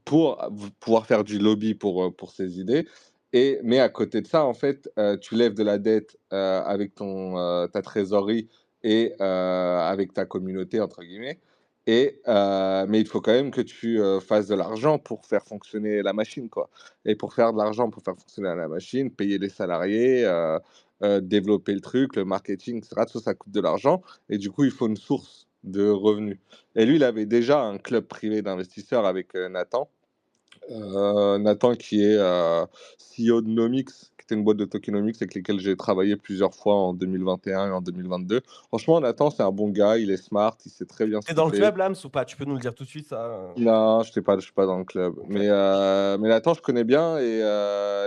pour pouvoir faire du lobby pour ces idées. Mais à côté de ça, en fait, tu lèves de la dette avec ta trésorerie et avec ta communauté, entre guillemets. Mais il faut quand même que tu fasses de l'argent pour faire fonctionner la machine, quoi. Et pour faire de l'argent, pour faire fonctionner la machine, payer les salariés, développer le truc, le marketing, etc., tout ça coûte de l'argent. Et du coup, il faut une source de revenus. Et lui, il avait déjà un club privé d'investisseurs avec Nathan. Nathan qui est CEO de Nomix, qui était une boîte de tokenomics avec lesquelles j'ai travaillé plusieurs fois en 2021 et en 2022. Franchement, Nathan, c'est un bon gars, il est smart, il sait très bien ce T'es qu'il dans le fait. club, Lams, ou pas? Tu peux nous le dire tout de suite, ça? Non, je suis pas dans le club. Ok. Mais Nathan, je connais bien et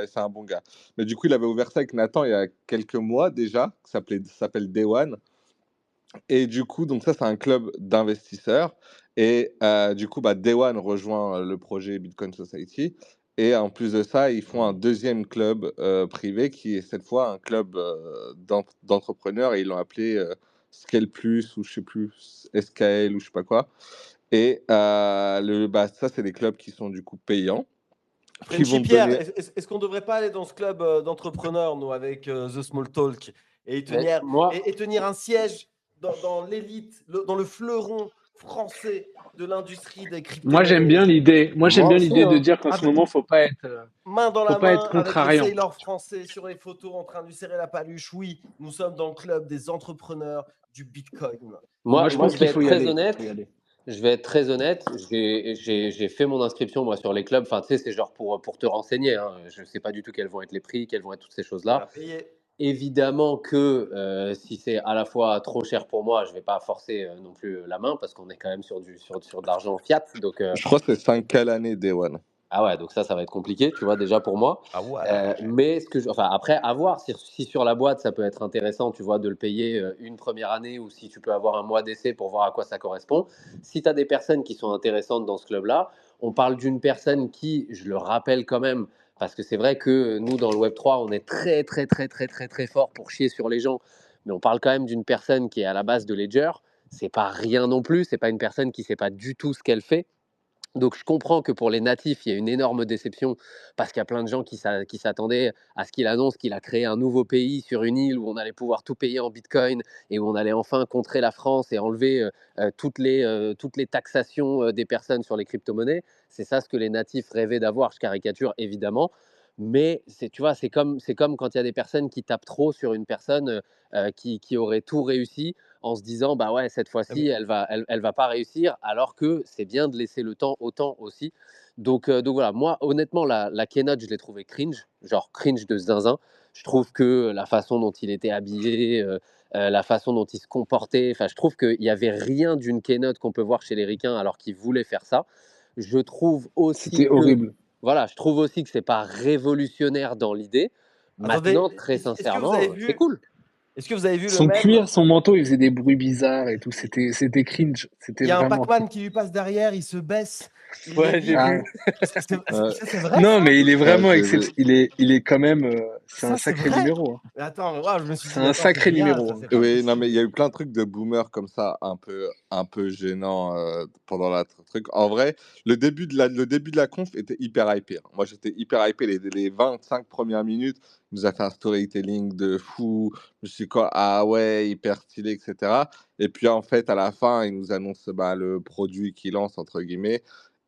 c'est un bon gars. Mais du coup, il avait ouvert ça avec Nathan il y a quelques mois déjà, qui s'appelle Day One. Et du coup, donc ça, c'est un club d'investisseurs. Et du coup, Day One rejoint le projet Bitcoin Society. Et en plus de ça, ils font un deuxième club privé qui est cette fois un club d'entrepreneurs. Et ils l'ont appelé Scale Plus ou je sais plus, SKL ou je sais pas quoi. Et ça, c'est des clubs qui sont du coup payants. Qui Frenchy vont te Pierre, donner. est-ce qu'on ne devrait pas aller dans ce club d'entrepreneurs, nous, avec The Small Talk, et Mais tenir, moi, et tenir un siège dans l'élite, dans le fleuron français de l'industrie des Moi, j'aime crypto-monnaies? bien l'idée. Moi, j'aime moi bien aussi, l'idée de hein. dire qu'en ce moment, Main dans faut la pas être main avec le contrariant. sailor français sur les photos en train de lui serrer la paluche. Oui, nous sommes dans le club des entrepreneurs du Bitcoin. Moi, je Moi, pense je vais qu'il être faut y très aller. honnête. Je vais être très honnête. J'ai fait mon inscription moi sur les clubs. Enfin, tu sais, c'est genre pour te renseigner, hein. Je ne sais pas du tout quels vont être les prix, quelles vont être toutes ces On choses-là. a payé. Évidemment que si c'est à la fois trop cher pour moi, je ne vais pas forcer non plus la main parce qu'on est quand même sur de l'argent fiat. Donc, Je crois que c'est 5K l'année, Day One. ah ouais, donc ça va être compliqué, tu vois, déjà pour moi. Ah voilà. Mais enfin, après, à voir si sur la boîte, ça peut être intéressant, tu vois, de le payer une première année ou si tu peux avoir un mois d'essai pour voir à quoi ça correspond. Si tu as des personnes qui sont intéressantes dans ce club-là, on parle d'une personne qui, je le rappelle quand même, parce que c'est vrai que nous, dans le Web3, on est très, très, très, très, très, très fort pour chier sur les gens. Mais on parle quand même d'une personne qui est à la base de Ledger. C'est pas rien non plus. C'est pas une personne qui sait pas du tout ce qu'elle fait. Donc, je comprends que pour les natifs, il y a une énorme déception parce qu'il y a plein de gens qui s'attendaient à ce qu'il annonce qu'il a créé un nouveau pays sur une île où on allait pouvoir tout payer en bitcoin et où on allait enfin contrer la France et enlever toutes les taxations des personnes sur les crypto-monnaies. C'est ça ce que les natifs rêvaient d'avoir, je caricature évidemment. Mais tu vois, c'est comme quand il y a des personnes qui tapent trop sur une personne qui aurait tout réussi en se disant bah ouais cette Ah, fois-ci mais elle va pas réussir alors que c'est bien de laisser le temps au temps aussi. Donc voilà, moi honnêtement la keynote je l'ai trouvé cringe, genre cringe de zinzin. Je trouve que la façon dont il était habillé, la façon dont il se comportait, enfin je trouve qu'il y avait rien d'une keynote qu'on peut voir chez les ricains alors qu'ils voulaient faire ça. Je trouve aussi C'était que horrible. voilà, je trouve aussi que c'est pas révolutionnaire dans l'idée. Maintenant, attendez, très est-ce que vous avez sincèrement, c'est vu, cool. est-ce que vous avez vu le Son même? cuir, son manteau, il faisait des bruits bizarres et tout. C'était cringe. Il C'était y a un vraiment Pac-Man cringe. qui lui passe derrière, il se baisse, Ouais, j'ai il- Ah, vu. Ouais, ça c'est vrai non, ça? mais il est ouais, vraiment j'ai vu. il est quand même. C'est un Ça c'est sacré vrai? numéro, hein. Mais attends, ouais, je me suis C'est dit, mais un attends, c'est sacré Ria, numéro, ça hein. c'est pas Oui, non, mais possible. il y a eu plein de trucs de boomers comme ça, un peu gênants pendant la truc. En vrai, le début de la conf était hyper hypé, hein. Moi, j'étais hyper hypé. Les 25 premières minutes, il nous a fait un storytelling de fou. Je me suis dit, quoi, ah ouais, hyper stylé, etc. Et puis, en fait, à la fin, il nous annonce bah, le produit qu'il lance, entre guillemets.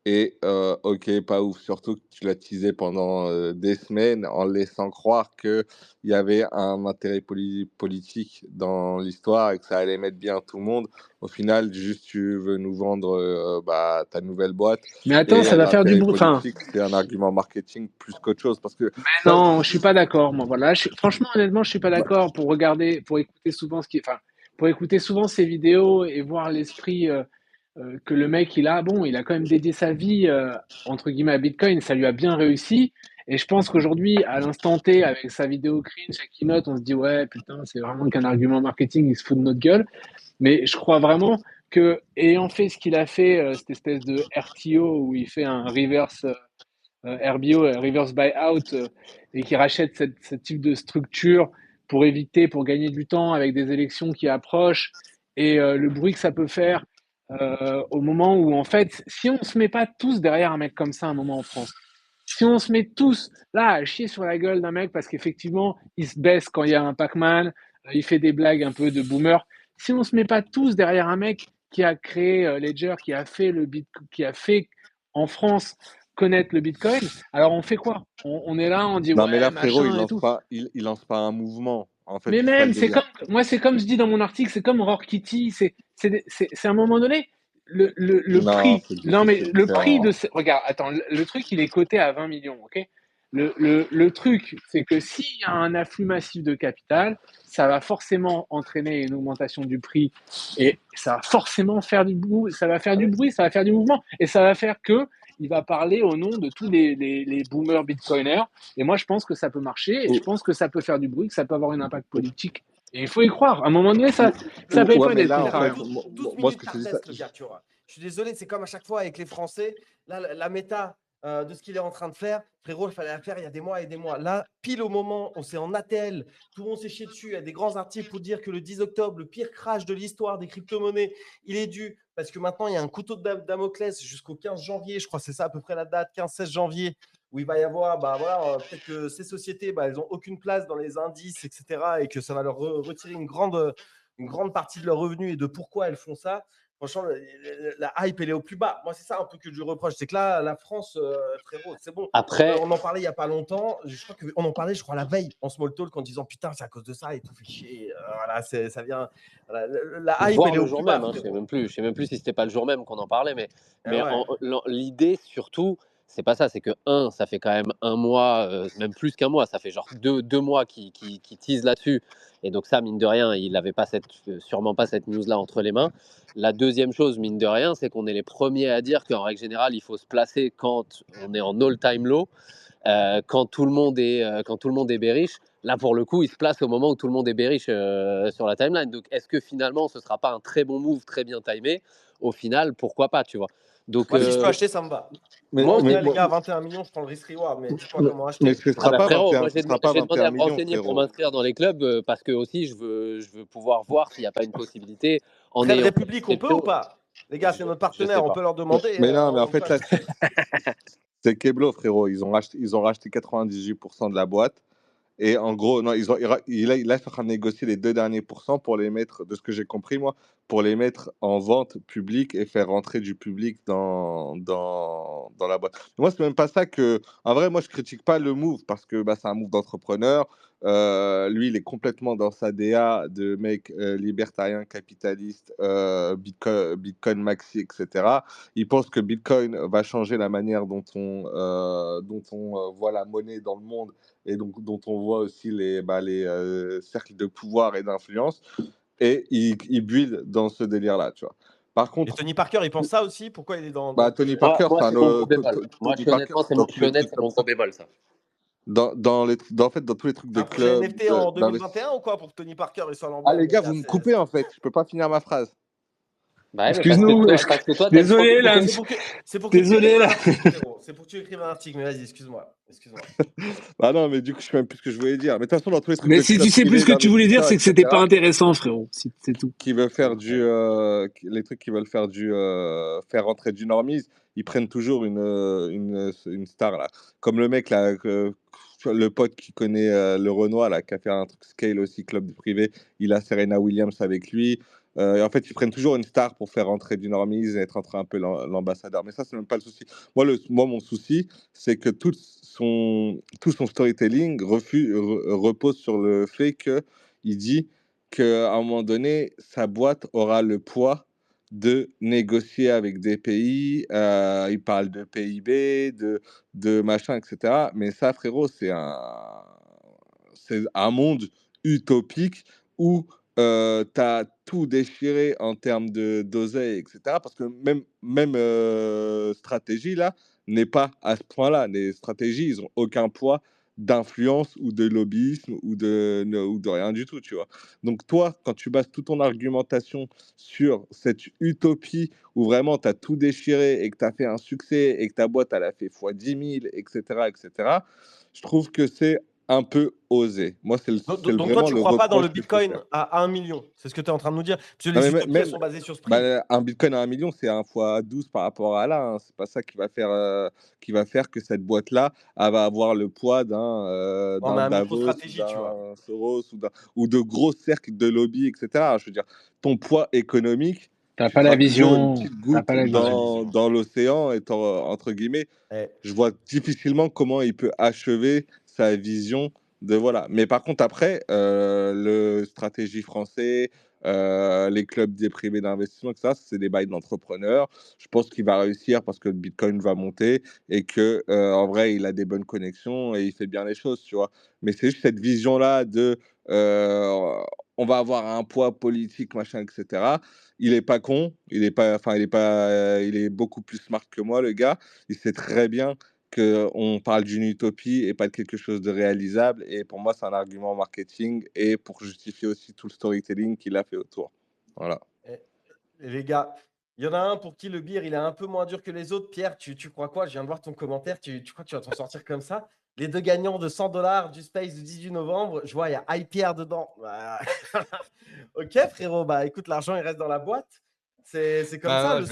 Et ok, pas ouf. Surtout que tu l'as teasé pendant des semaines en laissant croire que il y avait un intérêt politique dans l'histoire et que ça allait mettre bien tout le monde. Au final, juste tu veux nous vendre bah, ta nouvelle boîte Mais attends, et ça va faire du l'intérêt bruit. Enfin, politique, c'est un argument marketing plus qu'autre chose. Parce que mais ça, non, je suis pas d'accord. Moi, voilà. Franchement, honnêtement, je suis pas bah, d'accord pour regarder, pour écouter souvent pour écouter souvent ces vidéos et voir l'esprit que le mec il a. Bon, il a quand même dédié sa vie entre guillemets à Bitcoin. Ça lui a bien réussi. Et je pense qu'aujourd'hui, à l'instant T, avec sa vidéo cringe, sa keynote, on se dit ouais, putain, c'est vraiment qu'un argument marketing. Il se fout de notre gueule. Mais je crois vraiment que ayant fait ce qu'il a fait, cette espèce de RTO où il fait un reverse RBO, reverse buyout, et qui rachète ce type de structure pour gagner du temps avec des élections qui approchent et le bruit que ça peut faire au moment où, en fait, si on ne se met pas tous derrière un mec comme ça à un moment en France, si on se met tous là à chier sur la gueule d'un mec parce qu'effectivement, il se baisse quand il y a un Pac-Man, il fait des blagues un peu de boomer, si on ne se met pas tous derrière un mec qui a créé Ledger, qui a fait en France connaître le Bitcoin, alors on fait quoi? On est là, on dit non, mais ouais, là, frérot, machin et tout. il lance pas un mouvement. En fait, Mais c'est ça le même, délire. moi, c'est comme je dis dans mon article, c'est comme Rock Kitty, c'est à un moment donné, le Non, prix, c'est non mais le prix différent. regarde, attends, le truc, il est coté à 20 millions, ok? Le truc, c'est que s'il y a un afflux massif de capital, ça va forcément entraîner une augmentation du prix et ça va forcément faire du bruit, ça va faire du bruit, ça va faire du mouvement et ça va faire que il va parler au nom de tous les boomers bitcoiners et moi, je pense que ça peut marcher et je pense que ça peut faire du bruit, que ça peut avoir un impact politique. Et il faut y croire. À un moment donné, ça paye Ouais, pas mais d'être là, en Il a fait, fait ultra-rien. 12 moi, ce minutes que je te dis, ça, d'Artest, le gars, tu vois. Je suis désolé, c'est comme à chaque fois avec les Français. Là, la méta de ce qu'il est en train de faire, frérot, il fallait la faire il y a des mois et des mois. Là, pile au moment, on s'est en ATL, tout le monde s'est chié dessus. Il y a des grands articles pour dire que le 10 octobre, le pire crash de l'histoire des crypto-monnaies, il est dû parce que maintenant, il y a un couteau de Damoclès jusqu'au 15 janvier, je crois que c'est ça à peu près la date, 15-16 janvier, où il va y avoir, bah voilà, peut-être que ces sociétés, bah, elles n'ont aucune place dans les indices, etc., et que ça va leur retirer une grande partie de leurs revenus et de pourquoi elles font ça. Franchement, la hype, elle est au plus bas. Moi, c'est ça un peu que je lui reproche. C'est que là, la France, frérot, c'est bon. Après, On en parlait il n'y a pas longtemps. Je crois qu'on en parlait, je crois, la veille en small talk en disant putain, c'est à cause de ça et tout fait chier. Voilà, ça vient. Voilà, la hype, voire elle est le au jour plus bas, même, hein, frérot. je sais même plus si c'était pas le jour même qu'on en parlait, Ah ouais. l'idée surtout, C'est pas ça, c'est que ça fait quand même un mois, même plus qu'un mois, ça fait genre deux mois qu'il tease là-dessus. Et donc ça, mine de rien, il n'avait pas sûrement pas cette news-là entre les mains. La deuxième chose, mine de rien, c'est qu'on est les premiers à dire qu'en règle générale, il faut se placer quand on est en all-time low, quand tout le monde est bearish. Là, pour le coup, il se place au moment où tout le monde est bearish sur la timeline. Donc, est-ce que finalement, ce ne sera pas un très bon move, très bien timé? Au final, pourquoi pas, tu vois. Donc, Moi, si je peux acheter, ça me va. Mais, Moi, au mais, final, les gars, 21 millions, je prends le risk reward, mais dites-moi comment mais acheter. ce ne sera pas frérot, 21, moi, ce sera pas j'ai demandé 21 à me millions, renseigner pour frérot. m'inscrire dans les clubs parce que aussi, je veux pouvoir voir s'il n'y a pas une possibilité en Trade ayant République, on peut ou pas? Les gars, c'est notre partenaire, on peut leur demander. Mais non, mais en on fait, peut là, acheter. c'est Keblo, frérot. Ils ont racheté 98% de la boîte. Et en gros, non, là, il est en train de négocier les 2 derniers pourcents pour les mettre, de ce que j'ai compris, moi, pour les mettre en vente publique et faire rentrer du public dans la boîte. Moi, c'est même pas ça que. En vrai, moi, je critique pas le move parce que bah, c'est un move d'entrepreneur. Lui, il est complètement dans sa DA de mec libertarien, capitaliste, Bitcoin maxi, etc. Il pense que Bitcoin va changer la manière dont on voit la monnaie dans le monde et donc dont on voit aussi les cercles de pouvoir et d'influence. Et il build dans ce délire-là, tu vois. Par Et contre, Tony Parker, il pense ça aussi? Pourquoi il est dans bah, le Tony projet? Parker, moi, c'est c'est mon gros bémol. Moi, Tony je suis Parker, honnêtement, c'est dans je tous suis les honnête, trucs c'est comme mon ça. gros bémol, ça. En fait, dans tous les trucs C'est de un projet club, NFT en d'investissement. 2021 ou quoi pour que Tony Parker il soit Ah, lambeau, les les gars, gars? vous me coupez en fait. Je peux pas finir ma phrase. Bah ouais, mais Excuse-nous, parce que toi, t'as une désolé, problématique. Lance. C'est pour que tu Désolé, écrives un là. article, frérot. C'est pour que tu écrives un article. Mais vas-y, excuse-moi. Bah non, mais du coup, je sais même plus ce que je voulais dire. Mais de toute façon, dans tous les trucs Mais de si club tu sais plus privé ce que tu voulais dire, d'investisseurs, c'est que c'était etc., pas intéressant, frérot. C'est tout. qui veulent faire les trucs qui veulent faire faire rentrer du normies, ils prennent toujours une star là. Comme le mec là, le pote qui connaît le Renoir là, qui a fait un truc scale aussi, club privé, il a Serena Williams avec lui. Et en fait, ils prennent toujours une star pour faire rentrer du normies et être un peu l'ambassadeur. Mais ça, c'est même pas le souci. Moi, mon souci, c'est que tout son storytelling repose sur le fait que il dit qu'à un moment donné, sa boîte aura le poids de négocier avec des pays. Il parle de PIB, de machin, etc. Mais ça, frérot, c'est un monde utopique où tu as tout déchiré en termes d'oseille, etc. Parce que même stratégie, là, n'est pas à ce point-là. Les stratégies, ils n'ont aucun poids d'influence ou de lobbyisme ou de rien du tout, tu vois. Donc toi, quand tu bases toute ton argumentation sur cette utopie où vraiment tu as tout déchiré et que tu as fait un succès et que ta boîte, elle a fait fois 10 000, etc., je trouve que c'est un peu osé. Moi, c'est Donc toi, vraiment tu le crois pas dans le reproche que je peux Bitcoin faire. à 1 million? C'est ce que tu es en train de nous dire? Parce que Non, les mais utopies, elles sont basées sur ce prix. un Bitcoin à 1 million, c'est 1 fois 12 par rapport à là. Hein. C'est pas ça qui va faire que cette boîte-là elle va avoir le poids Non, mais d'un un Davos ou MicroStrategy, tu vois. d'un Soros ou de gros cercles de lobby, etc. Je veux dire, ton poids économique, T'as tu pas la seras toujours une vision. petite T'as goutte pas la vision. dans l'océan, étant entre guillemets. Eh, Je vois difficilement comment il peut achever sa vision de voilà. Mais par contre, après, le stratégie français, les clubs des privés d'investissement, ça, c'est des bails d'entrepreneurs. Je pense qu'il va réussir parce que le Bitcoin va monter et que en vrai, il a des bonnes connexions et il fait bien les choses, tu vois. Mais c'est juste cette vision-là de on va avoir un poids politique, machin, etc. Il est pas con, il est pas, enfin, il est pas, il est beaucoup plus smart que moi, le gars. Il sait très bien qu'on parle d'une utopie et pas de quelque chose de réalisable. Et pour moi, c'est un argument marketing et pour justifier aussi tout le storytelling qu'il a fait autour. Voilà. eh, les gars, il y en a un pour qui le beer, il est un peu moins dur que les autres. Pierre, tu crois quoi? Je viens de voir ton commentaire. Tu crois que tu vas t'en sortir comme ça? Les deux gagnants de 100 $ du Space du 18 novembre. Je vois, il y a iPierre dedans. Bah, ok, frérot. Bah, écoute, l'argent, il reste dans la boîte. C'est comme ça. Non,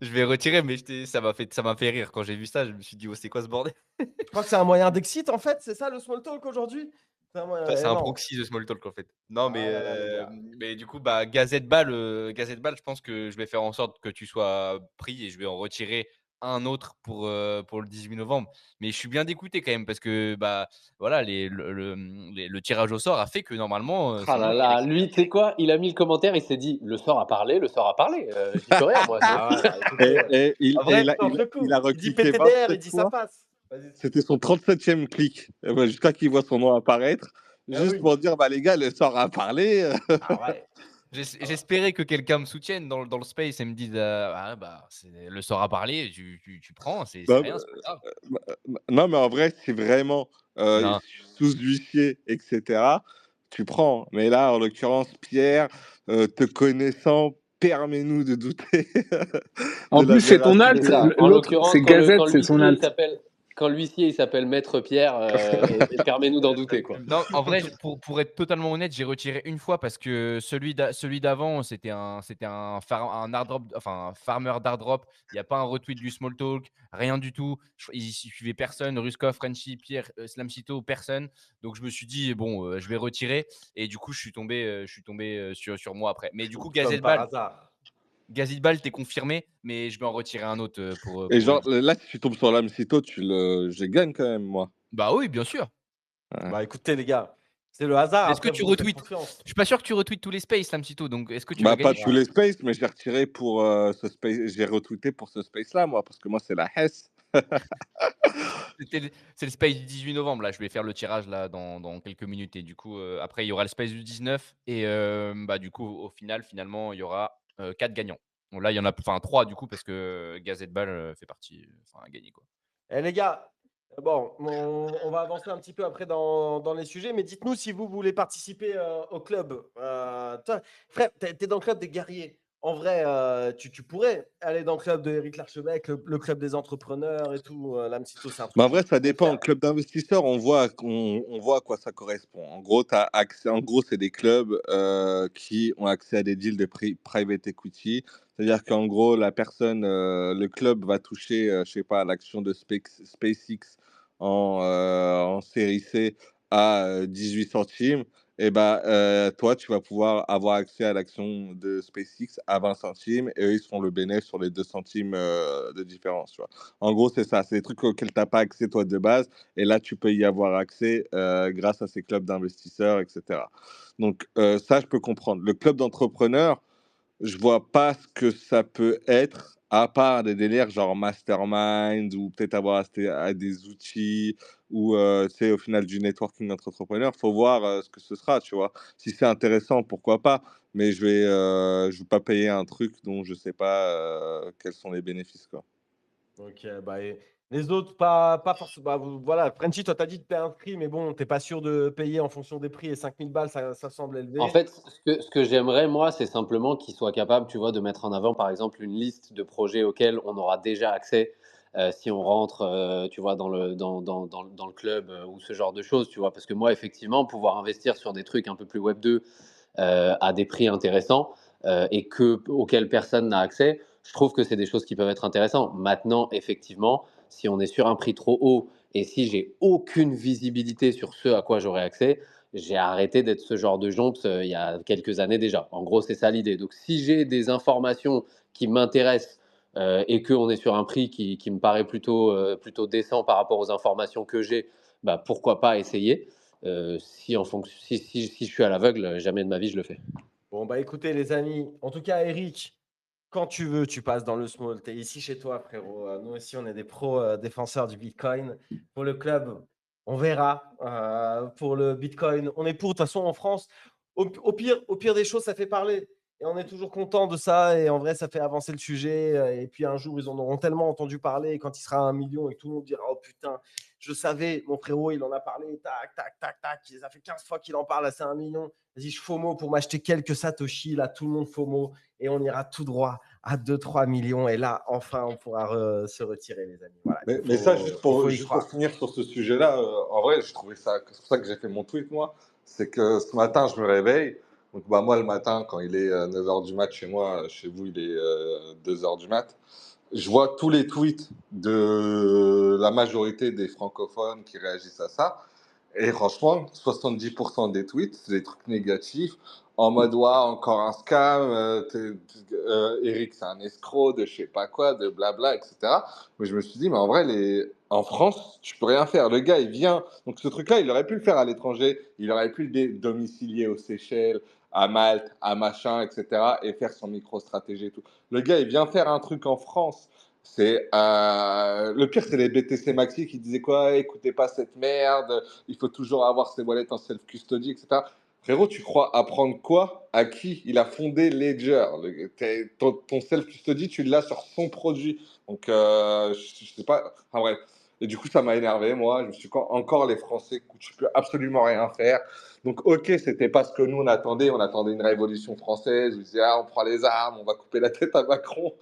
je vais retirer, mais ça m'a fait rire quand j'ai vu ça. Je me suis dit, oh, c'est quoi ce bordel? Je crois que c'est un moyen d'exit, en fait. C'est ça, le small talk aujourd'hui? C'est un moyen... Enfin, c'est un non. proxy de Small Talk en fait. Non, Ah là là, les gars. mais du coup, bah, Gazette Ball, je pense que je vais faire en sorte que tu sois pris et je vais en retirer un autre pour le 18 novembre. Mais je suis bien dégoûté quand même parce que bah, voilà, le tirage au sort a fait que normalement, Ah c'est là moi qui allais là, lui, tu sais quoi? Il a mis le commentaire, il s'est dit: «Le sort a parlé, le sort a parlé, j'y peux rien moi». Ah ouais, bah écoutez, Et en vrai, il a, tu tentes le il coup. a Il dit recliqué PTDR, il 27 dit ça fois. passe. Vas-y. C'était son 37e clic. Jusqu'à qu'il voit son nom apparaître. Ah Juste oui. pour dire, bah les gars, le sort a parlé. Ah ouais. J'espérais que quelqu'un me soutienne dans le space et me dise ah, bah, le sort à parler, tu prends, c'est Bah, rien, c'est pas grave. non, mais en vrai, si vraiment Non, sous huissier, etc., tu prends. Mais là, en l'occurrence, Pierre, te connaissant, permets-nous de douter de En la plus, c'est ton C'est alt. véracité. ça. En L'autre, l'occurrence, c'est Gazette, c'est son alt. quand l'huissier il s'appelle Maître Pierre, et permets-nous d'en douter, quoi. non, en vrai, pour être totalement honnête, j'ai retiré une fois parce que celui d'avant, c'était un airdrop, enfin un farmer d'airdrop. Il y a pas un retweet du small talk, rien du tout. Il suivait personne, Ruskov, Frenchy, Pierre, Slamcito, personne. Donc je me suis dit bon, je vais retirer et du coup je suis tombé sur moi après. Mais du coup Comme par hasard. Gazidball, t'es confirmé, mais je vais en retirer un autre Et pour le genre, 10. là, si tu tombes sur l'Amcito, je gagne quand même, moi. Bah oui, bien sûr. Ouais. Bah écoutez, les gars, c'est le hasard. Est-ce que Après, tu vous me faites retweets? confiance. Je suis pas sûr que tu retweets tous les spaces, Slamcito. Donc est-ce que tu vas Bah, pas gagner? tous les spaces, mais j'ai retiré pour ce space. J'ai retweeté pour ce space-là, moi, parce que moi, c'est la Hesse. C'est le space du 18 novembre. Là, je vais faire le tirage là dans quelques minutes. Et du coup, après, il y aura le space du 19. Et bah, du coup, au final, finalement, il y aura 4 gagnants. Bon, là, il y en a enfin 3 du coup, parce que Gazette Ball fait partie, enfin, a gagné quoi. Eh les gars, bon, on va avancer un petit peu après dans les sujets, mais dites-nous si vous voulez participer au club. Toi, frère, tu es dans le club des guerriers. En vrai, tu pourrais aller dans le club de Eric Larchevêque, le club des entrepreneurs et tout. L'Amcito, c'est un truc Mais en que vrai, tu ça pourrais dépend. faire. Au club d'investisseurs, on voit à quoi ça correspond. En gros, t'as accès, en gros, c'est des clubs qui ont accès à des deals de private equity. C'est-à-dire qu'en gros, le club va toucher, je sais pas, l'action de SpaceX en série C à 18 centimes. Et bah, toi, tu vas pouvoir avoir accès à l'action de SpaceX à 20 centimes et eux, ils se font le bénéfice sur les 2 centimes de différence. Tu vois. En gros, c'est ça. C'est des trucs auxquels tu n'as pas accès, toi, de base. Et là, tu peux y avoir accès grâce à ces clubs d'investisseurs, etc. Donc, ça, je peux comprendre. Le club d'entrepreneurs, je vois pas ce que ça peut être, à part des délires genre mastermind ou peut-être avoir accès à des outils ou, tu sais, au final, du networking entre entrepreneurs. Faut voir ce que ce sera, tu vois. Si c'est intéressant, pourquoi pas. Mais je vais pas payer un truc dont je sais pas quels sont les bénéfices, quoi. Ok, bah, et les autres, pas forcément. Bah, voilà, Frenchy, toi, t'as dit de payer un prix, mais bon, t'es pas sûr de payer en fonction des prix et 5000 balles, ça semble En élevé. fait, ce que j'aimerais, moi, c'est simplement qu'ils soient capables, tu vois, de mettre en avant, par exemple, une liste de projets auxquels on aura déjà accès si on rentre, tu vois, dans le club ou ce genre de choses, tu vois. Parce que moi, effectivement, pouvoir investir sur des trucs un peu plus Web 2 à des prix intéressants auxquels personne n'a accès, je trouve que c'est des choses qui peuvent être intéressantes. Maintenant, effectivement, si on est sur un prix trop haut et si j'ai aucune visibilité sur ce à quoi j'aurai accès, j'ai arrêté d'être ce genre de jonte il y a quelques années déjà. En gros, c'est ça l'idée. Donc, si j'ai des informations qui m'intéressent et qu'on est sur un prix qui me paraît plutôt décent par rapport aux informations que j'ai, bah, pourquoi pas essayer. Si je suis à l'aveugle, jamais de ma vie je le fais. Bon, bah écoutez, les amis, en tout cas, Eric, quand tu veux, tu passes dans le small. Tu es ici chez toi, frérot. Nous aussi, on est des pros défenseurs du Bitcoin. Pour le club, on verra. Pour le Bitcoin, on est pour. De toute façon, en France, au pire des choses, ça fait parler. Et on est toujours content de ça. Et en vrai, ça fait avancer le sujet. Et puis un jour, ils en auront tellement entendu parler. Et quand il sera à 1 million et que tout le monde dira: oh putain, je savais, mon frérot, il en a parlé. Tac, tac, tac, tac. Ça fait 15 fois qu'il en parle. Là, c'est 1 million. Vas-y, je FOMO pour m'acheter quelques Satoshi. Là, tout le monde FOMO. Et on ira tout droit à 2-3 millions. Et là, enfin, on pourra se retirer, les amis. Voilà, Mais ça, il faut y juste pour croire. finir sur ce sujet-là, en vrai, je trouvais ça, c'est pour ça que j'ai fait mon tweet, moi, c'est que ce matin, je me réveille. Donc, bah, moi, le matin, quand il est 9h du mat chez moi, chez vous, il est 2h du mat, je vois tous les tweets de la majorité des francophones qui réagissent à ça. Et franchement, 70% des tweets, c'est des trucs négatifs, en mode, ouah, encore un scam, Eric, c'est un escroc, de je sais pas quoi, de blabla, etc. Mais je me suis dit, mais en vrai, en France, tu peux rien faire. Le gars, il vient. Donc, ce truc-là, il aurait pu le faire à l'étranger. Il aurait pu le domicilier aux Seychelles, à Malte, à machin, etc. et faire son micro-stratégie et tout. Le gars, il vient faire un truc en France. Le pire, c'est les BTC Maxi qui disaient quoi, écoutez pas cette merde, il faut toujours avoir ses wallets en self-custody, etc. Frérot, tu crois apprendre quoi à qui? Il a fondé Ledger. Ton self-custody, tu l'as sur son produit. Donc, je sais pas. Enfin, bref. Et du coup, ça m'a énervé, moi. Je me suis dit, encore les Français, tu peux absolument rien faire. Donc, ok, c'était pas ce que nous on attendait. On attendait une révolution française. On disait, ah, on prend les armes, on va couper la tête à Macron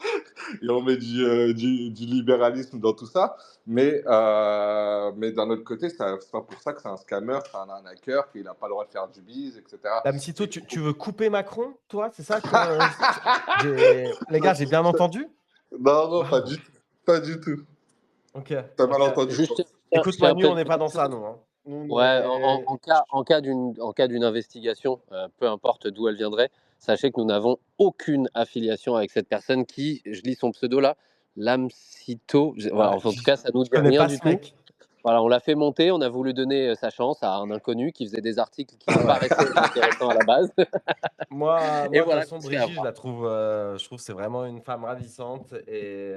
et on met du libéralisme dans tout ça. Mais d'un autre côté, c'est pas pour ça que c'est un scammer, c'est un arnaqueur, qu'il n'a pas le droit de faire du bise, etc. Damsito, tu veux couper Macron, toi? C'est ça que. Les gars, j'ai bien entendu? Non, non, pas Waouh. du tout. Pas du tout. Ok. T'as mal entendu. Juste, je Écoute, tiens à Manu, on n'est préciser pas dans que, ça, nous. Hein. Nous, on ouais, est- en cas d'une investigation, peu importe d'où elle viendrait, sachez que nous n'avons aucune affiliation avec cette personne qui, je lis son pseudo là, Lamsito. Voilà, Ah, enfin, en tout cas, ça nous je dit connais rien pas du ce tout. mec. Voilà, on l'a fait monter, on a voulu donner sa chance à un inconnu qui faisait des articles qui Ah nous ouais. paraissaient intéressants à la base. Moi, Et de toute voilà façon, qu'on se fait Brigitte, avoir. je trouve que c'est vraiment une femme ravissante et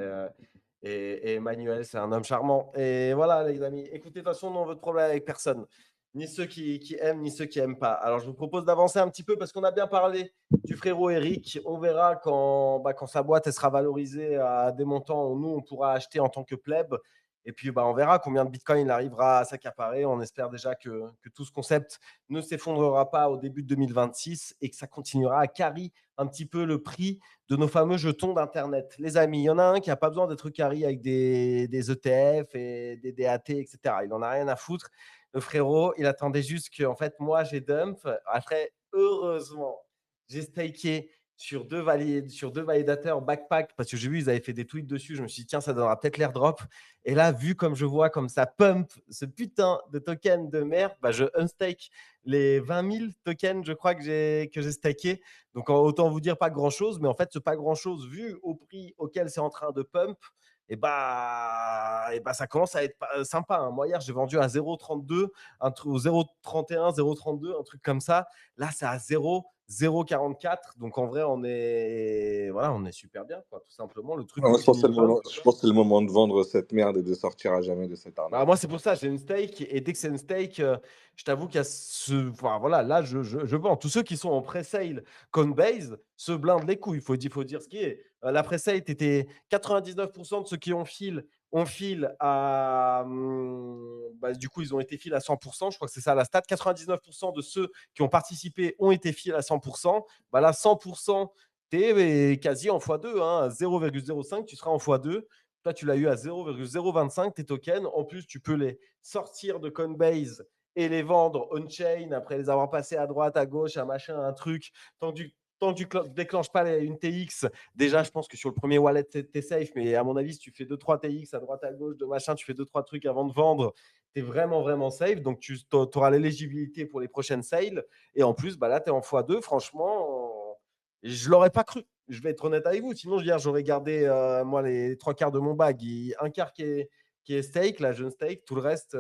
Emmanuel, c'est un homme charmant. Et voilà, les amis, écoutez, de toute façon, nous, on veut de problème avec personne, ni ceux qui aiment, ni ceux qui aiment pas. Alors, je vous propose d'avancer un petit peu parce qu'on a bien parlé du frérot Eric. On verra quand sa boîte elle sera valorisée à des montants où nous, on pourra acheter en tant que pleb. Et puis, on verra combien de bitcoin il arrivera à s'accaparer. On espère déjà que tout ce concept ne s'effondrera pas au début de 2026 et que ça continuera à carry un petit peu le prix de nos fameux jetons d'Internet. Les amis, il y en a un qui n'a pas besoin d'être carry avec des ETF et des DAT, etc. Il n'en a rien à foutre. Le frérot, il attendait juste que, en fait, moi, j'ai dump. Après, heureusement, j'ai staké sur deux validateurs backpack parce que j'ai vu, ils avaient fait des tweets dessus. Je me suis dit, tiens, ça donnera peut-être l'airdrop. Et là, vu comme je vois comme ça pump ce putain de token de merde, je unstake les 20 000 tokens, je crois que j'ai stacké. Donc, autant vous dire pas grand-chose. Mais en fait, ce pas grand-chose, vu au prix auquel c'est en train de pump, ça commence à être sympa. Hein. Moi, hier, j'ai vendu à 0,32, au 0,31, 0,32, un truc comme ça. Là, c'est à 0,44. Donc, en vrai, on est super bien, quoi. Tout simplement, le truc Non, continue de pump. je pense que c'est le moment de vendre cette merde et de sortir à jamais de cette arnaque. Moi, c'est pour ça, j'ai une stake. Et dès que c'est une stake, je t'avoue qu'il y a voilà, là, je vends. Tous ceux qui sont en pre-sale Coinbase se blindent les couilles. Il faut dire ce qui est. La pre-sale, était 99% de ceux qui ont fil à. Du coup, ils ont été fil à 100%. Je crois que c'est ça la stat. 99% de ceux qui ont participé ont été fil à 100%. Là, 100%, tu es quasi en x2. Hein, 0,05, tu seras en x2. Toi, tu l'as eu à 0,025 tes tokens. En plus, tu peux les sortir de Coinbase et les vendre on-chain après les avoir passés à droite, à gauche, à machin, un truc. Tant que tu ne déclenches pas une TX, déjà, je pense que sur le premier wallet, tu es safe. Mais à mon avis, si tu fais 2-3 TX à droite, à gauche, de machin, tu fais 2-3 trucs avant de vendre, tu es vraiment, vraiment safe. Donc, tu auras l'éligibilité pour les prochaines sales. Et en plus, là, tu es en x2. Franchement, je ne l'aurais pas cru. Je vais être honnête avec vous. Sinon, hier, j'aurais gardé, moi, les 3 quarts de mon bag. Un quart qui est stake, la jeune stake. Tout le reste,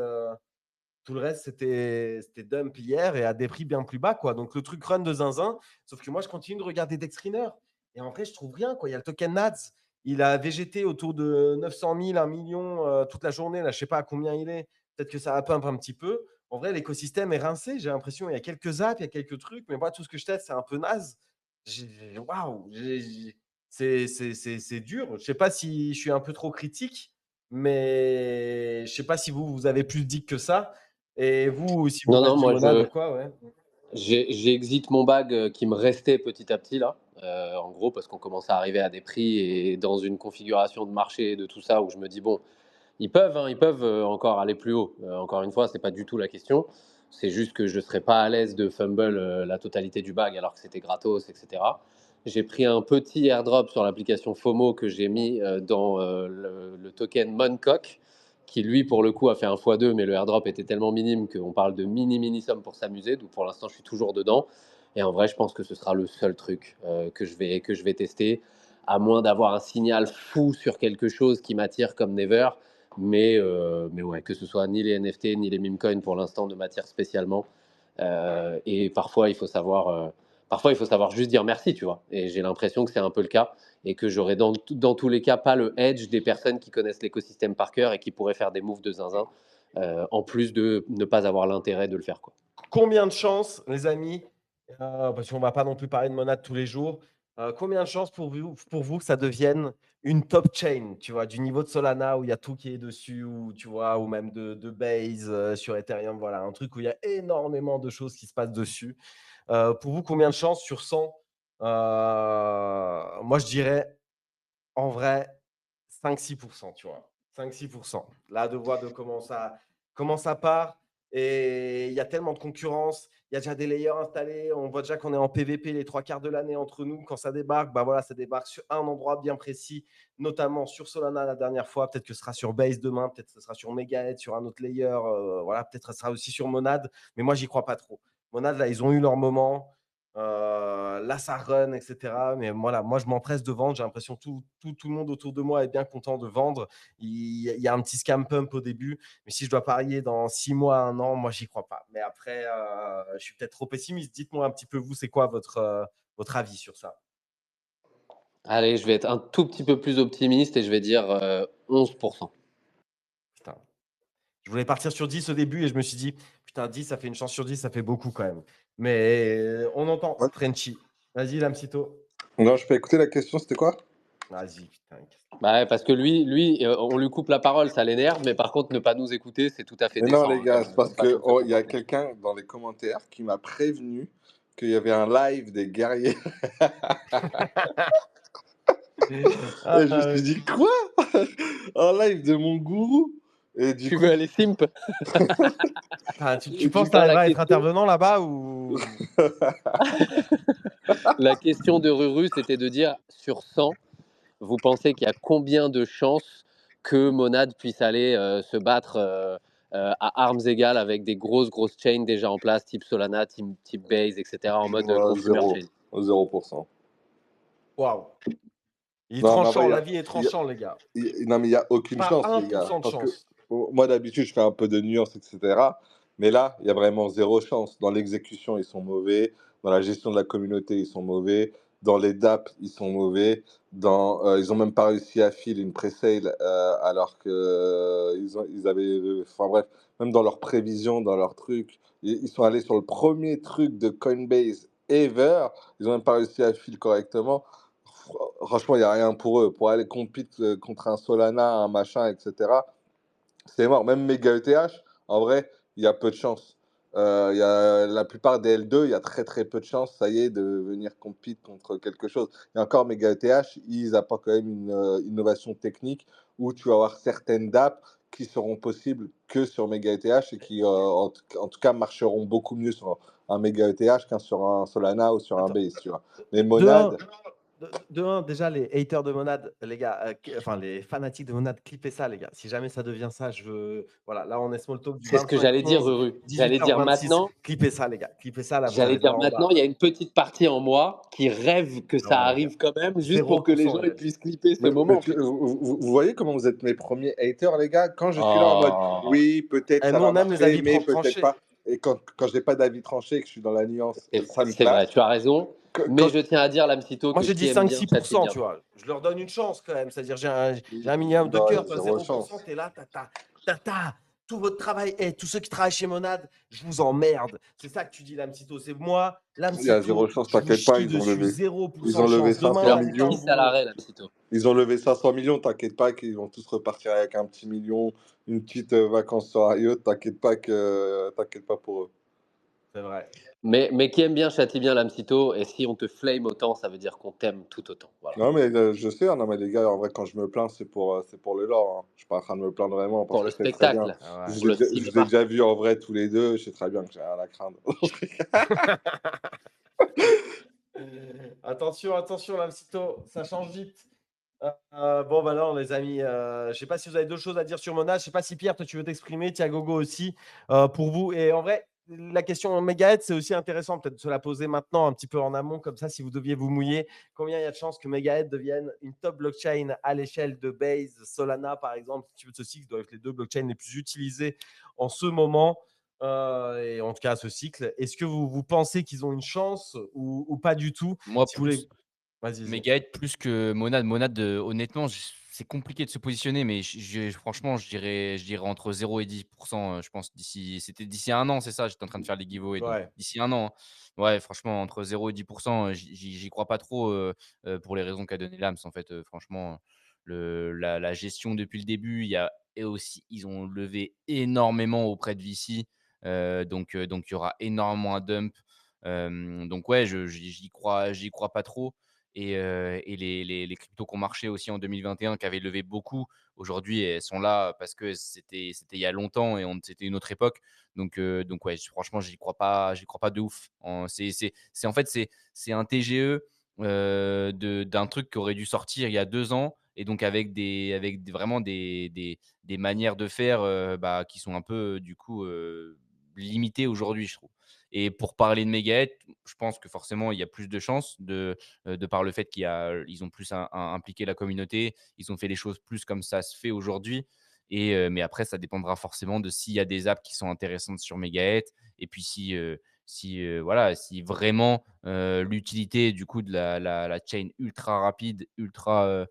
c'était dump hier et à des prix bien plus bas, quoi. Donc, le truc run de zinzin. Sauf que moi, je continue de regarder Dextriner. Et en vrai, je trouve rien, quoi. Il y a le token NADS. Il a végété autour de 900 000, 1 million toute la journée. Là, je ne sais pas à combien il est. Peut-être que ça va pump un petit peu. En vrai, l'écosystème est rincé. J'ai l'impression il y a quelques apps, il y a quelques trucs. Mais moi, tout ce que je teste, c'est un peu naze. Waouh, c'est dur. Je ne sais pas si je suis un peu trop critique, mais je ne sais pas si vous avez plus dit que ça. Et vous, si vous Non, non, reste du moi, monade ou quoi, ouais. j'exite mon bag qui me restait petit à petit là. En gros, parce qu'on commence à arriver à des prix et dans une configuration de marché et de tout ça où je me dis, bon, ils peuvent encore aller plus haut. Encore une fois, c'est pas du tout la question. C'est juste que je serais pas à l'aise de fumble la totalité du bag alors que c'était gratos, etc. J'ai pris un petit airdrop sur l'application FOMO que j'ai mis dans le token Moncock, qui lui, pour le coup, a fait un x2, mais le airdrop était tellement minime qu'on parle de mini somme pour s'amuser. Donc pour l'instant, je suis toujours dedans. Et en vrai, je pense que ce sera le seul truc que je vais tester, à moins d'avoir un signal fou sur quelque chose qui m'attire comme Never. Mais ouais, que ce soit ni les NFT ni les meme coins pour l'instant ne m'attirent spécialement. Et parfois, il faut savoir juste dire merci, tu vois. Et j'ai l'impression que c'est un peu le cas et que j'aurai dans tous les cas pas le edge des personnes qui connaissent l'écosystème par cœur et qui pourraient faire des moves de zinzin, en plus de ne pas avoir l'intérêt de le faire, quoi. Combien de chances, les amis, parce qu'on ne va pas non plus parler de Monad tous les jours, combien de chances pour vous que ça devienne une top chain, tu vois, du niveau de Solana où il y a tout qui est dessus, ou tu vois, ou même de Base sur Ethereum, voilà, un truc où il y a énormément de choses qui se passent dessus. Pour vous, combien de chances sur 100? Moi, je dirais en vrai 5-6%, tu vois. 5-6%. Là, de voir de comment ça part. Et il y a tellement de concurrence. Il y a déjà des layers installés. On voit déjà qu'on est en PVP les 3 quarts de l'année entre nous. Quand ça débarque, bah voilà, ça débarque sur un endroit bien précis, notamment sur Solana la dernière fois. Peut-être que ce sera sur Base demain. Peut-être que ce sera sur Megahead, sur un autre layer. Voilà, peut-être que ce sera aussi sur Monad. Mais moi, j'y crois pas trop. Monad, là, ils ont eu leur moment. Là, ça run, etc. Mais voilà, moi, je m'empresse de vendre. J'ai l'impression que tout le monde autour de moi est bien content de vendre. Il y a un petit scam pump au début. Mais si je dois parier dans 6 mois, 1 an, moi, j'y crois pas. Mais après, je suis peut-être trop pessimiste. Dites-moi un petit peu, vous, c'est quoi votre avis sur ça? Allez, je vais être un tout petit peu plus optimiste et je vais dire 11%. Putain. Je voulais partir sur 10 au début et je me suis dit, putain, 10, ça fait une chance sur 10, ça fait beaucoup quand même. Mais on entend Ouais. Frenchy. Vas-y, Lamsito. Non, je peux écouter la question, c'était quoi? Vas-y, putain. Bah ouais, parce que lui, on lui coupe la parole, ça l'énerve, mais par contre, ne pas nous écouter, c'est tout à fait Mais non, décent, les hein, gars, c'est parce comme façon que de se il y a comporter. quelqu'un dans les commentaires qui m'a prévenu qu'il y avait un live des guerriers. Ah, Et je me suis dit, quoi? Un live de mon gourou? Et du Tu coup, veux aller simp? putain, tu Et penses que tu tu vois, arriveras à être intervenant là-bas ou... la question de Ruru, c'était de dire, sur 100, vous pensez qu'il y a combien de chances que Monad puisse aller se battre à armes égales avec des grosses chains déjà en place, type Solana, type Base, etc., en mode consumer zéro. chain? 0%. Waouh. Il est Non, mais en vrai, tranchant, la vie est tranchant, les gars. non, mais il n'y a aucune Pas chance, les gars. 1% de Parce que chance. moi, d'habitude, je fais un peu de nuances, etc. Mais là, il y a vraiment zéro chance. Dans l'exécution, ils sont mauvais. Dans la gestion de la communauté, ils sont mauvais. Dans les DApp, ils sont mauvais. Ils n'ont même pas réussi à filer une pre-sale alors ils avaient. Enfin bref, même dans leurs prévisions, dans leurs trucs, ils sont allés sur le premier truc de Coinbase ever. Ils n'ont même pas réussi à filer correctement. Franchement, il n'y a rien pour eux. Pour aller compete contre un Solana, un machin, etc., c'est mort. Même Mega ETH, en vrai, il y a peu de chance. Il y a la plupart des L2, il y a très très peu de chance, ça y est, de venir compete contre quelque chose. Et encore, Mega ETH, ils apportent quand même une innovation technique où tu vas avoir certaines dApps qui seront possibles que sur Mega ETH et qui, en tout cas, marcheront beaucoup mieux sur un Mega ETH qu'un sur un Solana ou sur un Attends, Base, tu vois. Mais de Monad, un, déjà, les haters de Monad, les gars, enfin, les fanatiques de Monad, clippez ça, les gars. Si jamais ça devient ça, je veux. Voilà, là, on est small talk du C'est ce que j'allais dire, 25-11, Ruru. J'allais dire 18h26. maintenant, Clippez ça, les gars. Clippez ça, là, vous allez voir en bas. il y a une petite partie en moi qui rêve que ça Non, les gars. arrive quand même, juste pour que les 0%, gens les ils gars. puissent clipper ce mais moment. vous voyez comment vous êtes mes premiers haters, les gars? Quand je suis là en mode, Oh. oui, peut-être Et ça nous, va on aime les marcher, avis mais peut-être tranchés. pas. Et quand j'ai pas d'avis tranché et que je suis dans la nuance, ça me C'est vrai, clash. tu as raison. Mais Quand je tiens à dire, Lamsito, Moi, que j'ai dit qui aime bien châtie 5-6%, bien. tu vois. Je leur donne une chance quand même. C'est-à-dire, j'ai un minimum de non, cœur. Toi, zéro 0%, chance. tu es là, tout votre travail. Et tous ceux qui travaillent chez Monad, je vous emmerde. C'est ça que tu dis, Lamsito. C'est moi, Il y a zéro Lamsito, chance, je vous t'inquiète pas, chie dessus. 0% ils de ont levé chance. Demain, il y 500 a Leur quelqu'un, millions. petit vous me. salarié, Lamsito. Ils ont levé 500 millions, t'inquiète pas qu'ils vont tous repartir avec un petit million, une petite vacances sur Riot, t'inquiète pas pour eux. C'est vrai. Mais qui aime bien châtie bien, Lamsito. Et si on te flame autant, ça veut dire qu'on t'aime tout autant. Voilà. Non, mais je sais, hein, non, mais les gars, en vrai, quand je me plains, c'est pour le lore, hein. Je suis pas en train de me plaindre vraiment parce Pour que le je sais très bien. spectacle, Ah Je ouais. vous pour ai, le déjà- je vous ai cinéma. déjà vu en vrai tous les deux, je sais très bien que j'ai rien à craindre. Attention, Lamsito, ça change vite. Bon, bah non, les amis, je sais pas si vous avez d'autres choses à dire sur Mona. Je sais pas si Pierre, toi, tu veux t'exprimer, Thiagogo aussi, pour vous. Et en vrai, la question mégaètre, c'est aussi intéressant peut-être de se la poser maintenant un petit peu en amont, comme ça, si vous deviez vous mouiller, combien il y a de chances que Megaeth devienne une top blockchain à l'échelle de Base, Solana, par exemple, si tu veux, ce cycle doivent être les deux blockchains les plus utilisées en ce moment, et en tout cas à ce cycle. Est-ce que vous pensez qu'ils ont une chance ou pas du tout? Moi, Si vous voulez. plus. Vas-y. Megahed plus que Monad. Monad, honnêtement, c'est compliqué de se positionner, mais franchement, je dirais entre 0 et 10 je pense d'ici 1 an, c'est ça? J'étais en train de faire les giveaways, donc Ouais. d'ici 1 an, hein. Ouais, franchement, entre 0 et 10 j'y crois pas trop, pour les raisons qu'a donné Lams, en fait, franchement, la gestion depuis le début, il y a et aussi ils ont levé énormément auprès de VC, donc il y aura énormément à dump, donc ouais, j'y crois pas trop. Et les cryptos qui ont marché aussi en 2021, qui avaient levé beaucoup, aujourd'hui, elles sont là parce que c'était il y a longtemps et c'était une autre époque. Donc ouais, franchement, j'y crois pas de ouf. En fait, c'est un TGE, d'un truc qui aurait dû sortir il y a 2 ans et donc vraiment des manières de faire, bah, qui sont un peu, du coup, limitées aujourd'hui, je trouve. Et pour parler de Megahed, je pense que forcément, il y a plus de chances de par le fait ils ont plus impliqué la communauté, ils ont fait les choses plus comme ça se fait aujourd'hui. Mais après, ça dépendra forcément de s'il y a des apps qui sont intéressantes sur Megahed et puis voilà, si vraiment l'utilité du coup de la chain ultra rapide, ultra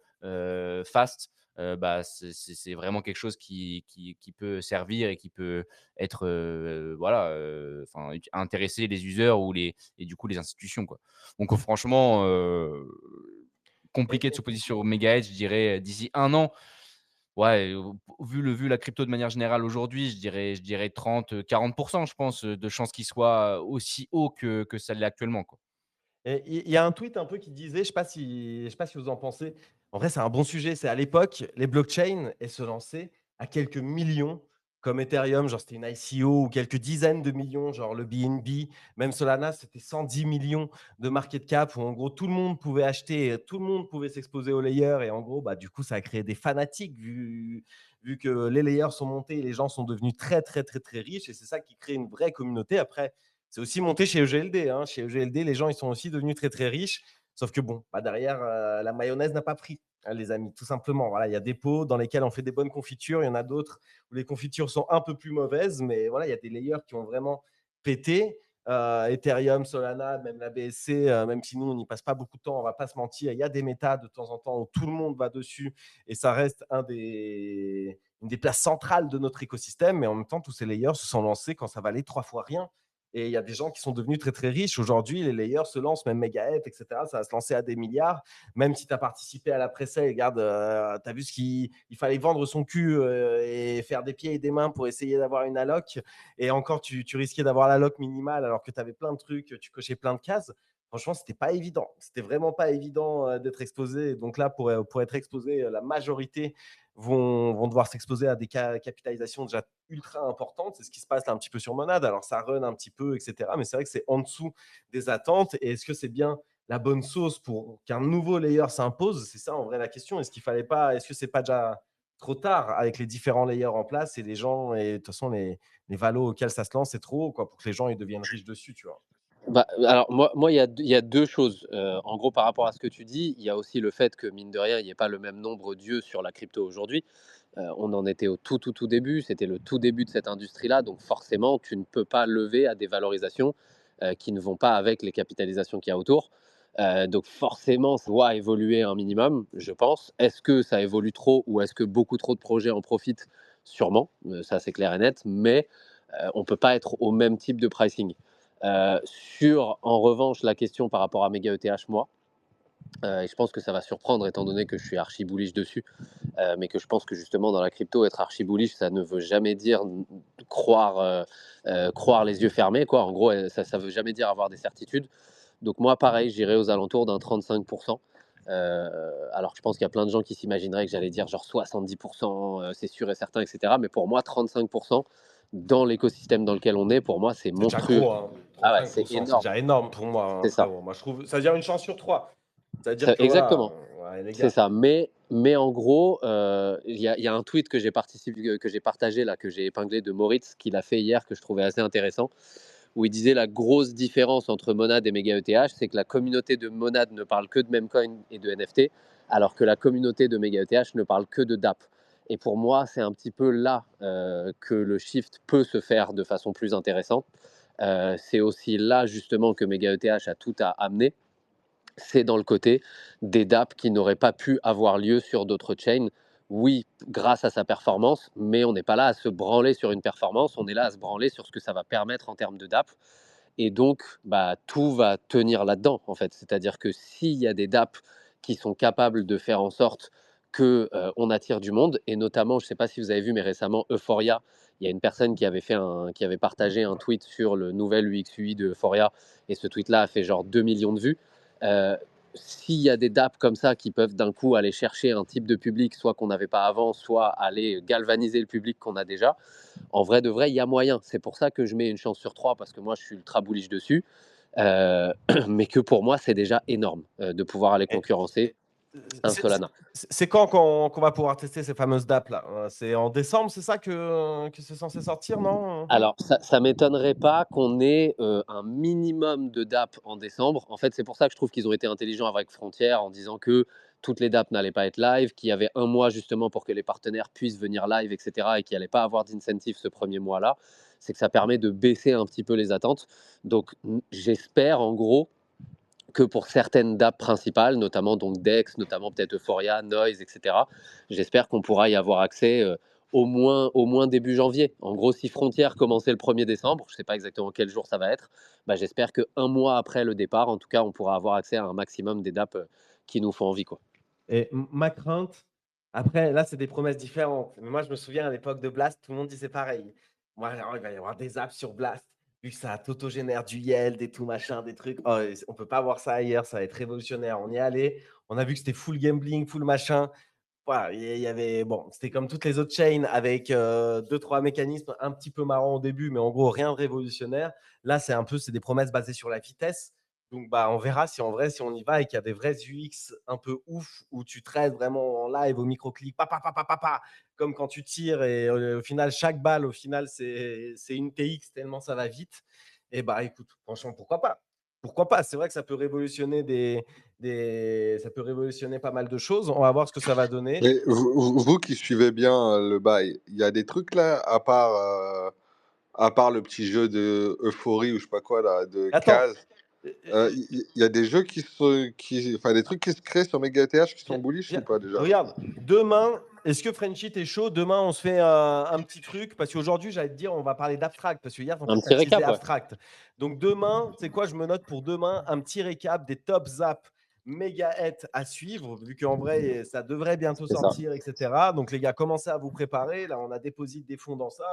fast, bah, c'est vraiment quelque chose qui peut servir et qui peut être, voilà, enfin, intéresser les users et du coup les institutions, quoi. Donc franchement, compliqué de se positionner sur Megahed, je dirais d'ici 1 an. Ouais, vu la crypto de manière générale aujourd'hui, je dirais 30, 40 je pense, de chances qu'il soit aussi haut que ça l'est actuellement, quoi. Et il y a un tweet un peu qui disait, je sais pas si vous en pensez. En vrai, c'est un bon sujet. C'est à l'époque, les blockchains, elles se lançaient à quelques millions, comme Ethereum, genre c'était une ICO, ou quelques dizaines de millions, genre le BNB. Même Solana, c'était 110 millions de market cap, où en gros, tout le monde pouvait acheter, tout le monde pouvait s'exposer aux layers. Et en gros, bah, du coup, ça a créé des fanatiques, vu que les layers sont montés et les gens sont devenus très, très, très, très riches. Et c'est ça qui crée une vraie communauté. Après, c'est aussi monté chez EGLD, hein. Chez EGLD, les gens, ils sont aussi devenus très, très riches. Sauf que bon, bah derrière, la mayonnaise n'a pas pris, hein, les amis, tout simplement. Voilà, il y a des pots dans lesquels on fait des bonnes confitures. Il y en a d'autres où les confitures sont un peu plus mauvaises. Mais voilà, il y a des layers qui ont vraiment pété. Ethereum, Solana, même la BSC, même si nous, on n'y passe pas beaucoup de temps, on ne va pas se mentir. Il y a des méta de temps en temps où tout le monde va dessus. Et ça reste une des places centrales de notre écosystème. Mais en même temps, tous ces layers se sont lancés quand ça valait 3 fois rien. Et il y a des gens qui sont devenus très, très riches. Aujourd'hui, les layers se lancent, même Megahed, etc. Ça va se lancer à des milliards. Même si tu as participé à la presse, regarde, tu as vu ce qu'il fallait vendre son cul et faire des pieds et des mains pour essayer d'avoir une alloc. Et encore, tu risquais d'avoir l'alloc minimale alors que tu avais plein de trucs, tu cochais plein de cases. Franchement, c'était pas évident. C'était vraiment pas évident d'être exposé. Donc là, pour être exposé, la majorité vont devoir s'exposer à des capitalisations déjà ultra importantes. C'est ce qui se passe là un petit peu sur Monad. Alors ça run un petit peu, etc. Mais c'est vrai que c'est en dessous des attentes. Et est-ce que c'est bien la bonne sauce pour qu'un nouveau layer s'impose? C'est ça en vrai la question. Est-ce que c'est pas déjà trop tard avec les différents layers en place et les gens, et de toute façon les valos auxquels ça se lance, c'est trop haut, quoi, pour que les gens ils deviennent riches dessus, tu vois. Bah, alors moi, il y a 2 choses. En gros, par rapport à ce que tu dis, il y a aussi le fait que, mine de rien, il n'y ait pas le même nombre d'yeux sur la crypto aujourd'hui. On en était au tout, tout, tout début. C'était le tout début de cette industrie-là. Donc forcément, tu ne peux pas lever à des valorisations qui ne vont pas avec les capitalisations qu'il y a autour. Donc forcément, ça doit évoluer un minimum, je pense. Est-ce que ça évolue trop ou est-ce que beaucoup trop de projets en profitent? Sûrement, ça c'est clair et net. Mais on ne peut pas être au même type de pricing. Sur, en revanche, la question par rapport à Mega ETH, moi, et je pense que ça va surprendre étant donné que je suis archi bullish dessus, mais que je pense que justement dans la crypto, être archi bullish, ça ne veut jamais dire croire les yeux fermés, quoi. En gros, ça veut jamais dire avoir des certitudes. Donc moi, pareil, j'irai aux alentours d'un 35%. Alors je pense qu'il y a plein de gens qui s'imagineraient que j'allais dire genre 70%, c'est sûr et certain, etc. Mais pour moi, 35% dans l'écosystème dans lequel on est, pour moi, c'est C'est déjà monstrueux. gros, hein. Ah ouais, c'est 35%, c'est énorme. déjà énorme pour moi, hein, C'est ça. frérot. Moi, je trouve, ça veut dire une chance sur 3. Ça veut dire que voilà, Exactement. ouais, les C'est gars. ça. Mais Mais en gros, il y a un tweet que j'ai partagé là, que j'ai épinglé de Moritz, qu'il a fait hier, que je trouvais assez intéressant, où il disait la grosse différence entre Monad et Mega ETH, c'est que la communauté de Monad ne parle que de memecoin et de NFT, alors que la communauté de Mega ETH ne parle que de DApp. Et pour moi, c'est un petit peu là que le shift peut se faire de façon plus intéressante. C'est aussi là justement que Mega ETH a tout à amener. C'est dans le côté des dApps qui n'auraient pas pu avoir lieu sur d'autres chains. Oui, grâce à sa performance, mais on n'est pas là à se branler sur une performance, on est là à se branler sur ce que ça va permettre en termes de dApp. Et donc, tout va tenir là-dedans, en fait. C'est-à-dire que s'il y a des dApps qui sont capables de faire en sorte qu'on attire du monde, et notamment, je ne sais pas si vous avez vu, mais récemment, Euphoria, il y a une personne qui avait partagé un tweet sur le nouvel UX/UI de Euphoria, et ce tweet-là a fait genre 2 millions de vues. Euh, S'il y a des dApps comme ça qui peuvent d'un coup aller chercher un type de public, soit qu'on n'avait pas avant, soit aller galvaniser le public qu'on a déjà, en vrai de vrai, il y a moyen. C'est pour ça que je mets une chance sur 3, parce que moi, je suis ultra bullish dessus. Mais que pour moi, c'est déjà énorme de pouvoir aller Et concurrencer un c'est Solana. c'est quand qu'on va pouvoir tester ces fameuses dApps là? C'est en décembre, c'est ça que c'est censé sortir, non? Alors, ça m'étonnerait pas qu'on ait un minimum de dApps en décembre. En fait, c'est pour ça que je trouve qu'ils ont été intelligents avec Frontier en disant que toutes les dApps n'allaient pas être live, qu'il y avait un mois justement pour que les partenaires puissent venir live, etc. et qu'il n'y allait pas avoir d'incentive ce premier mois-là. C'est que ça permet de baisser un petit peu les attentes. Donc, j'espère en gros que pour certaines dApps principales, notamment donc Dex, notamment peut-être Euphoria, Noise, etc. J'espère qu'on pourra y avoir accès au moins début janvier. En gros, si Frontier commençait le 1er décembre, je ne sais pas exactement quel jour ça va être, j'espère qu'un mois après le départ, en tout cas, on pourra avoir accès à un maximum des dApps qui nous font envie, quoi. Et ma crainte, après, là, c'est des promesses différentes. Mais moi, je me souviens à l'époque de Blast, tout le monde disait pareil. Moi, alors, il va y avoir des apps sur Blast, vu que ça t'autogénère du yield et tout machin, des trucs. Oh, on peut pas voir ça ailleurs, ça va être révolutionnaire. On y est allé, on a vu que c'était full gambling, full machin. Voilà, il y avait, bon, c'était comme toutes les autres chains avec 2-3 mécanismes un petit peu marrants au début, mais en gros, rien de révolutionnaire. Là, c'est des promesses basées sur la vitesse. Donc, on verra si en vrai, si on y va et qu'il y a des vrais UX un peu ouf où tu traites vraiment en live au micro-clic, comme quand tu tires et au final, chaque balle, au final, c'est une TX tellement ça va vite. Et écoute, franchement, pourquoi pas? Pourquoi pas? C'est vrai que ça peut révolutionner ça peut révolutionner pas mal de choses. On va voir ce que ça va donner. Mais vous qui suivez bien le bail, il y a des trucs là, à part le petit jeu de Euphorie ou je sais pas quoi, là, de Attends, Kaz, il y a des jeux enfin des trucs qui se créent sur Mega ETH qui sont bullish ou pas déjà? regarde, demain, est-ce que Frenchy t'es chaud? Demain, on se fait un petit truc, parce qu'aujourd'hui, j'allais te dire, on va parler d'abstract, parce que hier, Un tu petit as teasé récap, ouais. abstract. Donc demain, c'est quoi, je me note pour demain un petit récap des top apps méga hêtes à suivre, vu qu'en vrai, ça devrait bientôt C'est ça. sortir, etc. Donc les gars, commencez à vous préparer. Là, on a déposé des fonds dans ça,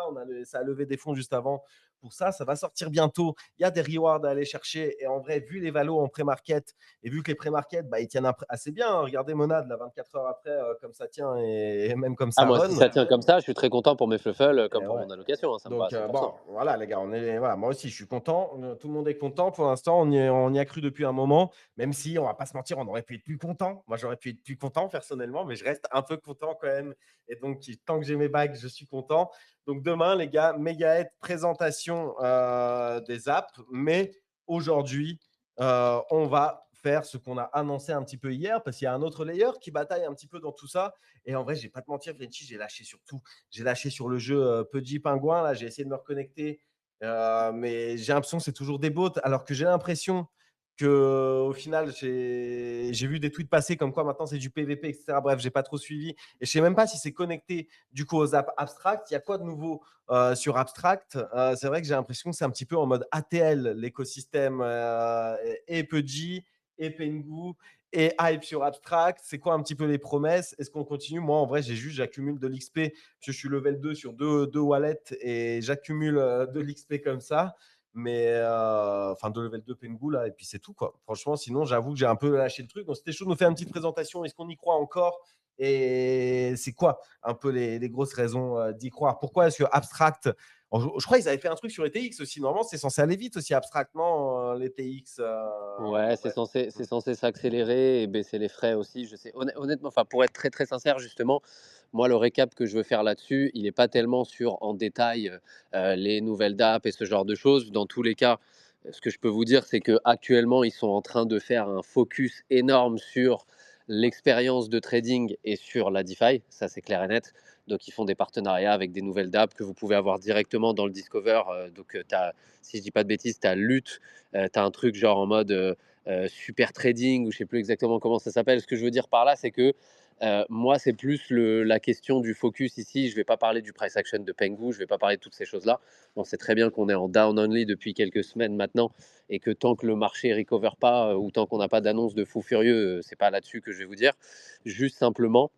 ça a levé des fonds juste avant pour ça. Ça va sortir bientôt. Il y a des rewards à aller chercher. Et en vrai, vu les valos en pré-market, et vu que les pré-market, ils tiennent assez bien. Hein. Regardez Monad, là, 24 heures après, comme ça tient et même comme ça Moi, si run. ça tient comme ça, je suis très content pour mes fluffles, comme Et pour ouais. mon allocation. Ça me va à Donc, 100%. voilà, les gars, voilà, moi aussi, je suis content. Tout le monde est content. Pour l'instant, on y a cru depuis un moment, même si, on va pas se mentir, on aurait pu être plus content. Moi, j'aurais pu être plus content personnellement, mais je reste un peu content quand même. Et donc, tant que j'ai mes bagues, je suis content. Donc, demain, les gars, Megahead, présentation des apps. Mais aujourd'hui, on va faire ce qu'on a annoncé un petit peu hier, parce qu'il y a un autre layer qui bataille un petit peu dans tout ça. Et en vrai, je vais pas te mentir, Frenchy, j'ai lâché sur tout. J'ai lâché sur le jeu Pudgy Pingouin. Là, j'ai essayé de me reconnecter, mais j'ai l'impression que c'est toujours des bots. Alors que j'ai l'impression que au final, j'ai vu des tweets passer comme quoi maintenant c'est du PVP, etc. Bref, j'ai pas trop suivi et je sais même pas si c'est connecté du coup aux apps Abstract. Il y a quoi de nouveau sur Abstract? C'est vrai que j'ai l'impression que c'est un petit peu en mode ATL l'écosystème et Pudgy et Pengu et hype sur Abstract. C'est quoi un petit peu les promesses? Est-ce qu'on continue? Moi, en vrai, j'accumule de l'XP parce que je suis level 2 sur deux wallets et j'accumule de l'XP comme ça. Mais de level 2 Pengu là, et puis c'est tout quoi. Franchement, sinon, j'avoue que j'ai un peu lâché le truc. Donc, c'était chaud de nous faire une petite présentation. Est-ce qu'on y croit encore? Et c'est quoi un peu les grosses raisons d'y croire? Pourquoi est-ce que Abstract, je crois qu'ils avaient fait un truc sur ETX aussi. Normalement, c'est censé aller vite aussi, Abstract, non l'ETX. Ouais, Ouais. c'est censé s'accélérer et baisser les frais aussi. Je sais, honnêtement, enfin, pour être très très sincère, justement, moi, le récap que je veux faire là-dessus, il n'est pas tellement sur en détail les nouvelles DApp et ce genre de choses. Dans tous les cas, ce que je peux vous dire, c'est qu'actuellement, ils sont en train de faire un focus énorme sur l'expérience de trading et sur la DeFi. Ça, c'est clair et net. Donc, ils font des partenariats avec des nouvelles DApp que vous pouvez avoir directement dans le Discover. Donc, si je dis pas de bêtises, tu as LUT, tu as un truc genre en mode super trading ou je sais plus exactement comment ça s'appelle. Ce que je veux dire par là, c'est que moi, c'est plus la question du focus ici. Je ne vais pas parler du price action de Pengu, je ne vais pas parler de toutes ces choses-là. On sait très bien qu'on est en down only depuis quelques semaines maintenant et que tant que le marché ne recover pas ou tant qu'on n'a pas d'annonce de fou furieux, c'est pas là-dessus que je vais vous dire. Juste simplement,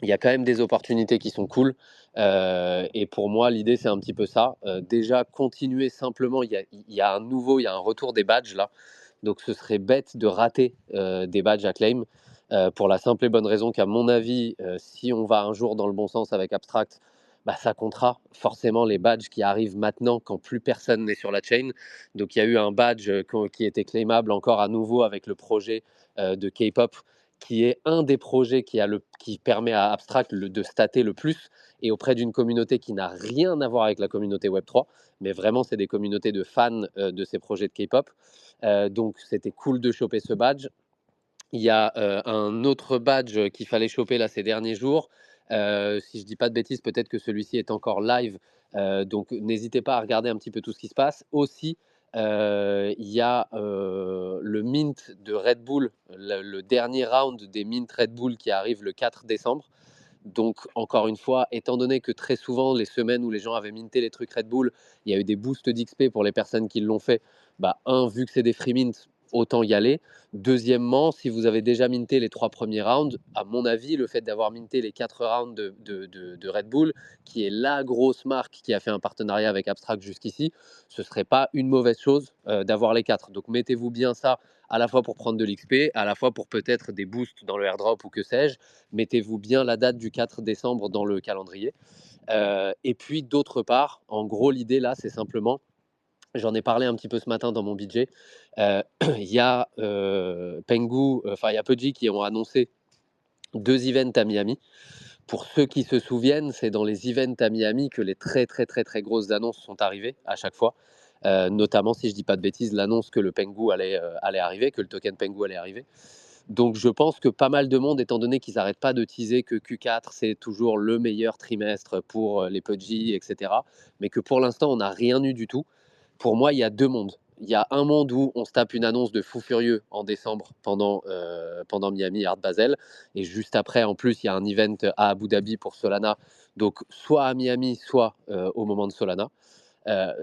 il y a quand même des opportunités qui sont cool. Et pour moi, l'idée, c'est un petit peu ça. Déjà, continuer simplement. Il y a un retour des badges là. Donc, ce serait bête de rater des badges à claim pour la simple et bonne raison qu'à mon avis, si on va un jour dans le bon sens avec Abstract, bah, ça comptera forcément les badges qui arrivent maintenant quand plus personne n'est sur la chain. Donc, il y a eu un badge qui était claimable encore à nouveau avec le projet de K-pop qui est un des projets qui permet à Abstract de stater le plus et auprès d'une communauté qui n'a rien à voir avec la communauté Web3, mais vraiment c'est des communautés de fans de ces projets de K-pop. Donc c'était cool de choper ce badge. Il y a un autre badge qu'il fallait choper là ces derniers jours. Si je dis pas de bêtises, peut-être que celui-ci est encore live. Donc n'hésitez pas à regarder un petit peu tout ce qui se passe. Aussi, il y a le mint de Red Bull, le dernier round des mint Red Bull qui arrive le 4 décembre. Donc, encore une fois, étant donné que très souvent, les semaines où les gens avaient minté les trucs Red Bull, il y a eu des boosts d'XP pour les personnes qui l'ont fait. Bah, vu que c'est des free mint, autant y aller. Deuxièmement, si vous avez déjà minté les 3 premiers rounds, à mon avis, le fait d'avoir minté les 4 rounds de Red Bull, qui est la grosse marque qui a fait un partenariat avec Abstract jusqu'ici, ce ne serait pas une mauvaise chose d'avoir les 4. Donc, mettez-vous bien ça à la fois pour prendre de l'XP, à la fois pour peut-être des boosts dans le airdrop ou que sais-je. Mettez-vous bien la date du 4 décembre dans le calendrier. Et puis, d'autre part, en gros, l'idée là, c'est simplement, j'en ai parlé un petit peu ce matin dans mon budget, il y a Pengu, enfin, il y a Pudgy qui ont annoncé 2 events à Miami. Pour ceux qui se souviennent, c'est dans les events à Miami que les très très très très grosses annonces sont arrivées à chaque fois. Notamment, si je dis pas de bêtises, l'annonce que le Pengu allait arriver, que le token Pengu allait arriver. Donc je pense que pas mal de monde, étant donné qu'ils n'arrêtent pas de teaser que Q4 c'est toujours le meilleur trimestre pour les Pudgy, etc., mais que pour l'instant on n'a rien eu du tout. Pour moi, il y a 2 mondes. Il y a un monde où on se tape une annonce de fou furieux en décembre pendant Miami Art Basel. Et juste après, en plus, il y a un event à Abu Dhabi pour Solana. Donc, soit à Miami, soit au moment de Solana.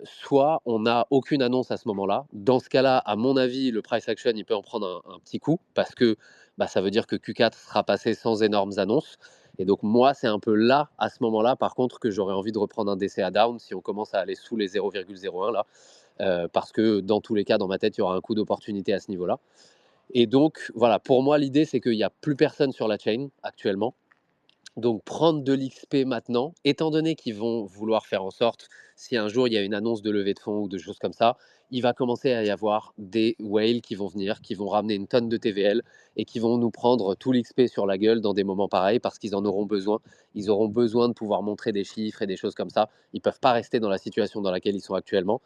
Soit on n'a aucune annonce à ce moment-là. Dans ce cas-là, à mon avis, le price action, il peut en prendre un petit coup parce que bah, ça veut dire que Q4 sera passé sans énormes annonces. Et donc, moi, c'est un peu là, à ce moment-là, par contre, que j'aurais envie de reprendre un DCA down si on commence à aller sous les 0,01 là. Parce que dans tous les cas, dans ma tête, il y aura un coup d'opportunité à ce niveau-là. Et donc, voilà, pour moi, l'idée, c'est qu'il n'y a plus personne sur la chain actuellement. Donc, prendre de l'XP maintenant, étant donné qu'ils vont vouloir faire en sorte, si un jour il y a une annonce de levée de fonds ou de choses comme ça, il va commencer à y avoir des whales qui vont venir, qui vont ramener une tonne de TVL et qui vont nous prendre tout l'XP sur la gueule dans des moments pareils parce qu'ils en auront besoin. Ils auront besoin de pouvoir montrer des chiffres et des choses comme ça. Ils ne peuvent pas rester dans la situation dans laquelle ils sont actuellement.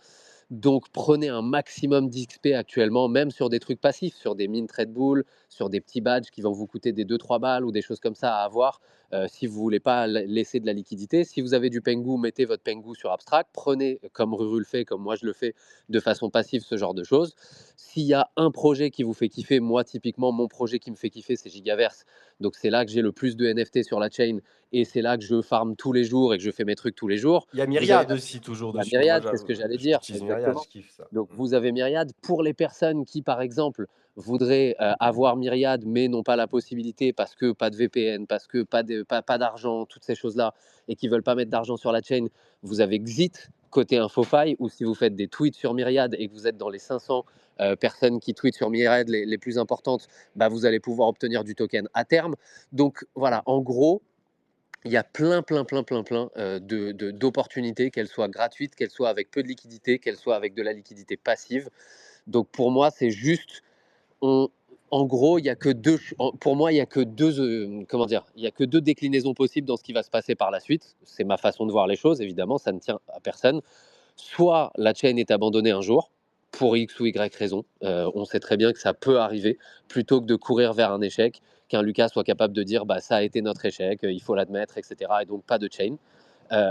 Donc prenez un maximum d'XP actuellement, même sur des trucs passifs, sur des mint Red Bull, sur des petits badges qui vont vous coûter des 2-3 balles ou des choses comme ça à avoir si vous ne voulez pas laisser de la liquidité. Si vous avez du Pengu, mettez votre Pengu sur Abstract, prenez comme Ruru le fait, comme moi je le fais, de façon passive ce genre de choses. S'il y a un projet qui vous fait kiffer, moi typiquement mon projet qui me fait kiffer c'est Gigaverse, donc c'est là que j'ai le plus de NFT sur la chain et c'est là que je farm tous les jours et que je fais mes trucs tous les jours. Il y a Vous avez Myriad aussi toujours la dessus. Moi, Myriade, c'est ce que j'allais dire, j'utilise Myriad, exactement. je kiffe ça. Donc vous avez Myriad. Pour les personnes qui, par exemple, voudraient avoir Myriad, mais n'ont pas la possibilité parce que pas de VPN, parce que pas d'argent, toutes ces choses-là, et qui veulent pas mettre d'argent sur la chain, vous avez Xit côté InfoFi, ou si vous faites des tweets sur Myriad et que vous êtes dans les 500 personnes qui tweetent sur Myriad les plus importantes, bah, vous allez pouvoir obtenir du token à terme. Donc voilà, en gros, Il y a plein, d'opportunités, qu'elles soient gratuites, qu'elles soient avec peu de liquidité, qu'elles soient avec de la liquidité passive. Donc pour moi, c'est juste, on en gros, il y a que 2 ch en pour moi, il y a que 2 comment dire? Il y a que 2 déclinaisons possibles dans ce qui va se passer par la suite. C'est ma façon de voir les choses, évidemment, ça ne tient à personne. Soit la chaîne est abandonnée un jour, pour X ou Y raison, on sait très bien que ça peut arriver, plutôt que de courir vers un échec, qu'un Lucas soit capable de dire: «Bah, ça a été notre échec, il faut l'admettre» et cetera et donc pas de chain.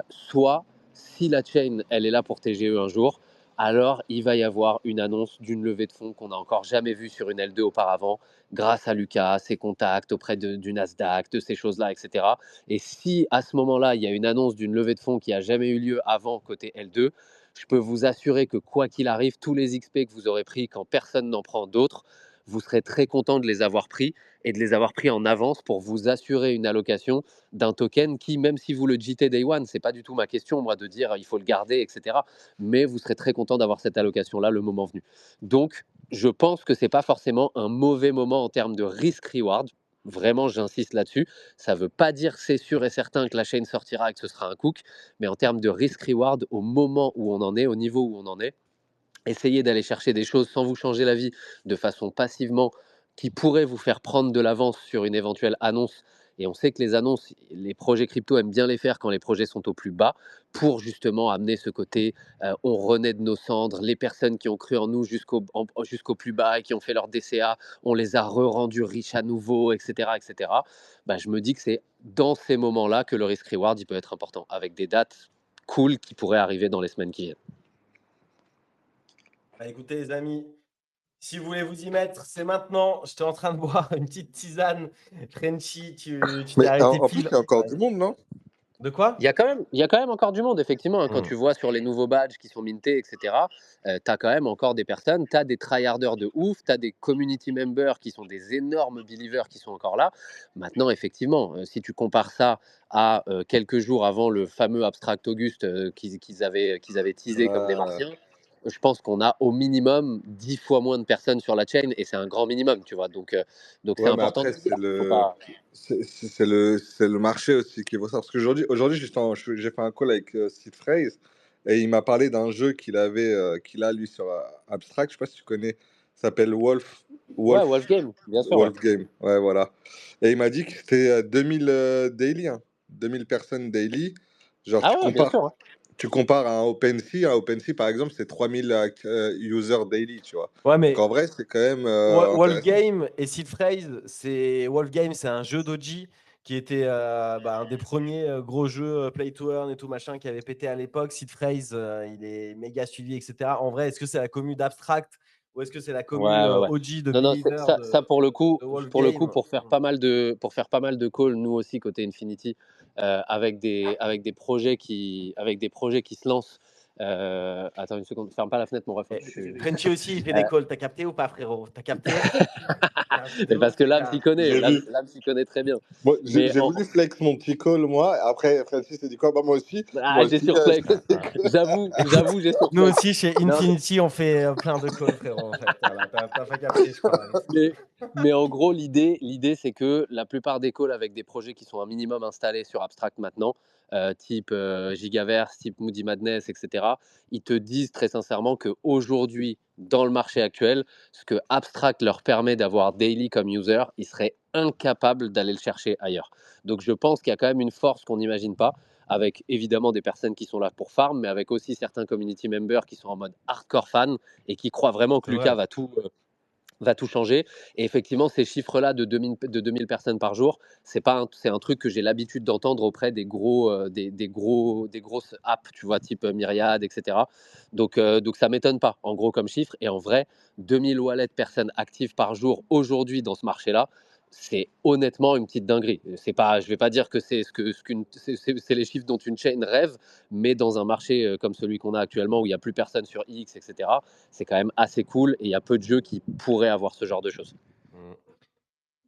Soit, si la chain, elle est là pour TGE un jour, alors il va y avoir une annonce d'une levée de fonds qu'on n'a encore jamais vue sur une L2 auparavant, grâce à Lucas, ses contacts auprès du Nasdaq, de ces choses-là, etc. Et si à ce moment-là, il y a une annonce d'une levée de fonds qui n'a jamais eu lieu avant côté L2, je peux vous assurer que quoi qu'il arrive, tous les XP que vous aurez pris quand personne n'en prend d'autres, vous serez très content de les avoir pris et de les avoir pris en avance pour vous assurer une allocation d'un token qui, même si vous le JT Day One, c'est pas du tout ma question, moi, de dire il faut le garder, etc. Mais vous serez très content d'avoir cette allocation-là le moment venu. Donc, je pense que c'est pas forcément un mauvais moment en termes de risk-reward. Vraiment, j'insiste là-dessus. Ça ne veut pas dire que c'est sûr et certain que la chaîne sortira et que ce sera un cook, mais en termes de risk-reward, au moment où on en est, au niveau où on en est, essayez d'aller chercher des choses sans vous changer la vie de façon passivement qui pourrait vous faire prendre de l'avance sur une éventuelle annonce. Et on sait que les annonces, les projets crypto aiment bien les faire quand les projets sont au plus bas pour justement amener ce côté on renaît de nos cendres. Les personnes qui ont cru en nous jusqu'au plus bas et qui ont fait leur DCA, on les a re-rendus riches à nouveau, etc. etc. Bah, je me dis que c'est dans ces moments-là que le risk-reward il peut être important avec des dates cool qui pourraient arriver dans les semaines qui viennent. Bah, écoutez, les amis, si vous voulez vous y mettre, c'est maintenant. J'étais en train de boire une petite tisane. Frenchy, tu t'es Mais arrêté en plus, il pile. y a encore Ouais. du monde, non? De quoi? Il y a quand même encore du monde, effectivement, hein, quand tu Hmm. vois sur les nouveaux badges qui sont mintés, etc. Tu as quand même encore des personnes, tu as des tryharders de ouf, tu as des community members qui sont des énormes believers qui sont encore là. Maintenant, effectivement, si tu compares ça à quelques jours avant le fameux Abstract Auguste qu'ils avaient teasé comme des Euh, martiens, je pense qu'on a au minimum 10 fois moins de personnes sur la chaîne et c'est un grand minimum, tu vois. Donc c'est Ouais, mais important de après, le dire. Faut pas... c'est le marché aussi qui vaut ça. Parce qu'aujourd'hui j'ai fait un call avec Sid Phrase et il m'a parlé d'un jeu qu'il a lui sur Abstract. Je sais pas si tu connais. Ça s'appelle Ouais, Wolf Game, bien sûr, ouais. Wolf Game. Ouais, voilà. Et il m'a dit que c'était 2000 daily, hein. 2000 personnes daily. Genre, Ah ouais, bien sûr, hein. tu compares à un OpenSea. Un OpenSea, par exemple, c'est 3000 users daily, tu vois. Ouais, Donc, mais en vrai, c'est quand même intéressant. Wolfgame et Seed Phrase, Wolfgame, c'est un jeu d'OG qui était un des premiers gros jeux play to earn et tout machin qui avait pété à l'époque. Seed Phrase, il est méga suivi, etc. En vrai, est-ce que c'est la commu d'Abstract ou est-ce que c'est la commu Ouais, ouais, ouais. OG de Non, non, Believer ça de pour le coup, Wolfgame? pour faire pas mal de calls, nous aussi côté Infinity, avec des projets qui se lancent. Attends une seconde, ferme pas la fenêtre, mon ref, hein, Frenchy aussi, il fait des euh, calls. T'as capté ou pas, frérot? T'as capté? C'est un fils de mais parce ouf, que les l'âme s'y gars. connaît, J'ai vu. l'âme s'y connaît très bien. Moi, Mais j'ai voulu flex mon petit call, moi. Après, Francis s'est dit quoi? Bah, moi aussi. j'ai surflex. Je fais des calls. J'avoue, j'ai Nous surflex. aussi, chez Non, Infinity, on fait plein de calls, frérot, en fait. Voilà, t'as pas capté, je crois, Alex. mais en gros, l'idée, c'est que la plupart des calls avec des projets qui sont un minimum installés sur Abstract maintenant, type Gigaverse, type Moody Madness, etc., ils te disent très sincèrement qu'aujourd'hui, dans le marché actuel, ce que Abstract leur permet d'avoir daily comme user, ils seraient incapables d'aller le chercher ailleurs. Donc je pense qu'il y a quand même une force qu'on n'imagine pas, avec évidemment des personnes qui sont là pour farm, mais avec aussi certains community members qui sont en mode hardcore fan et qui croient vraiment que C'est Lucas vrai. va tout changer. Et effectivement, ces chiffres-là de 2000 personnes par jour, c'est un truc que j'ai l'habitude d'entendre auprès des grosses apps, tu vois, type Myriad, etc. Donc ça m'étonne pas, en gros, comme chiffre. Et en vrai, 2000 wallets personnes actives par jour aujourd'hui dans ce marché-là, c'est honnêtement une petite dinguerie. C'est pas, je vais pas dire que c'est les chiffres dont une chaîne rêve, mais dans un marché comme celui qu'on a actuellement où il n'y a plus personne sur X, etc., c'est quand même assez cool et il y a peu de jeux qui pourraient avoir ce genre de choses. Mm.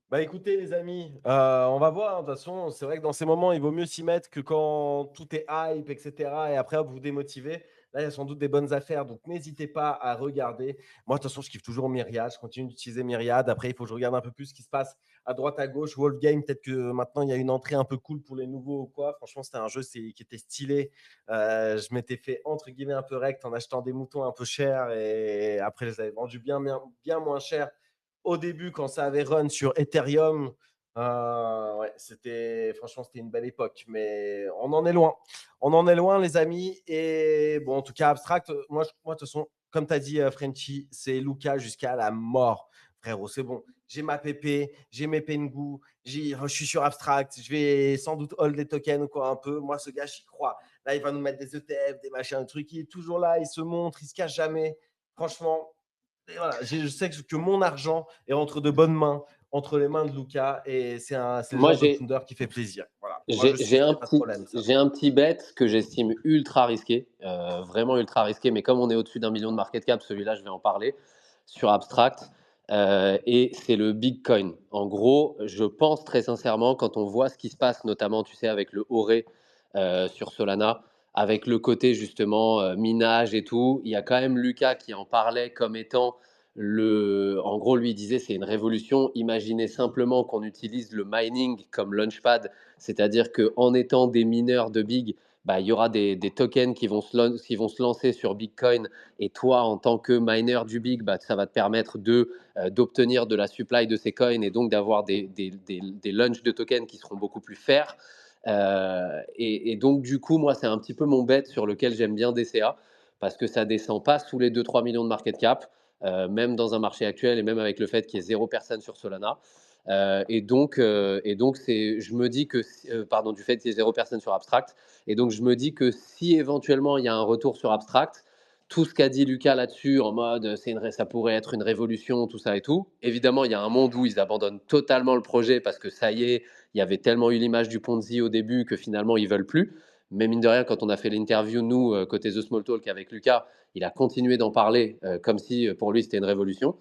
Bah écoutez les amis, on va voir, hein. De toute façon, c'est vrai que dans ces moments, il vaut mieux s'y mettre que quand tout est hype, etc. Et après, hop, vous démotivez. Là, il y a sans doute des bonnes affaires, donc n'hésitez pas à regarder. Moi, de toute façon, je kiffe toujours Myriad. Je continue d'utiliser Myriad. Après, il faut que je regarde un peu plus ce qui se passe à droite, à gauche. Wolfgame, peut-être que maintenant, il y a une entrée un peu cool pour les nouveaux ou quoi. Franchement, c'était un jeu qui était stylé. Je m'étais fait, entre guillemets, un peu rect en achetant des moutons un peu chers. Et après, je les avais vendus bien moins cher au début quand ça avait run sur Ethereum. Ouais, franchement, c'était une belle époque. Mais on en est loin. On en est loin, les amis. Et bon, en tout cas, Abstract, moi, de toute façon, comme tu as dit, Frenchy, c'est Luca jusqu'à la mort. Frérot, c'est bon. J'ai ma PP, j'ai mes Pengu, je suis sur Abstract. Je vais sans doute hold les tokens ou quoi un peu. Moi, ce gars, j'y crois. Là, il va nous mettre des ETF, des machins, un truc. Il est toujours là, il se montre, il se cache jamais. Franchement, et voilà, je sais que mon argent est entre de bonnes mains, entre les mains de Luca. Et c'est le Moi, genre de founder qui fait plaisir. Voilà. Moi, je j'ai suis, un pas de petit, problème. Ça. j'ai un petit bet que j'estime ultra risqué, vraiment ultra risqué, mais comme on est au-dessus d'1 million de market cap, celui-là, je vais en parler sur Abstract, et c'est le Bitcoin. En gros, je pense très sincèrement, quand on voit ce qui se passe, notamment, tu sais, avec le Auré sur Solana, avec le côté justement minage et tout, il y a quand même Lucas qui en parlait comme étant en gros, lui il disait c'est une révolution. Imaginez simplement qu'on utilise le mining comme launchpad, c'est-à-dire qu'en étant des mineurs de Big, bah, il y aura des tokens qui vont se lancer sur Bitcoin, et toi, en tant que miner du Big, bah, ça va te permettre d'obtenir de la supply de ces coins et donc d'avoir des launches de tokens qui seront beaucoup plus fairs. Et donc, du coup, moi, c'est un petit peu mon bet sur lequel j'aime bien DCA parce que ça descend pas sous les 2-3 millions de market cap, même dans un marché actuel et même avec le fait qu'il y ait 0 personne sur Solana. Je me dis que, pardon, du fait qu'il y ait 0 personne sur Abstract. Et donc, je me dis que si éventuellement il y a un retour sur Abstract, tout ce qu'a dit Lucas là-dessus, en mode ça pourrait être une révolution, tout ça et tout. Évidemment, il y a un monde où ils abandonnent totalement le projet parce que ça y est, il y avait tellement eu l'image du Ponzi au début que finalement ils veulent plus. Mais mine de rien, quand on a fait l'interview, nous, côté The Small Talk avec Lucas, il a continué d'en parler comme si pour lui c'était une révolution.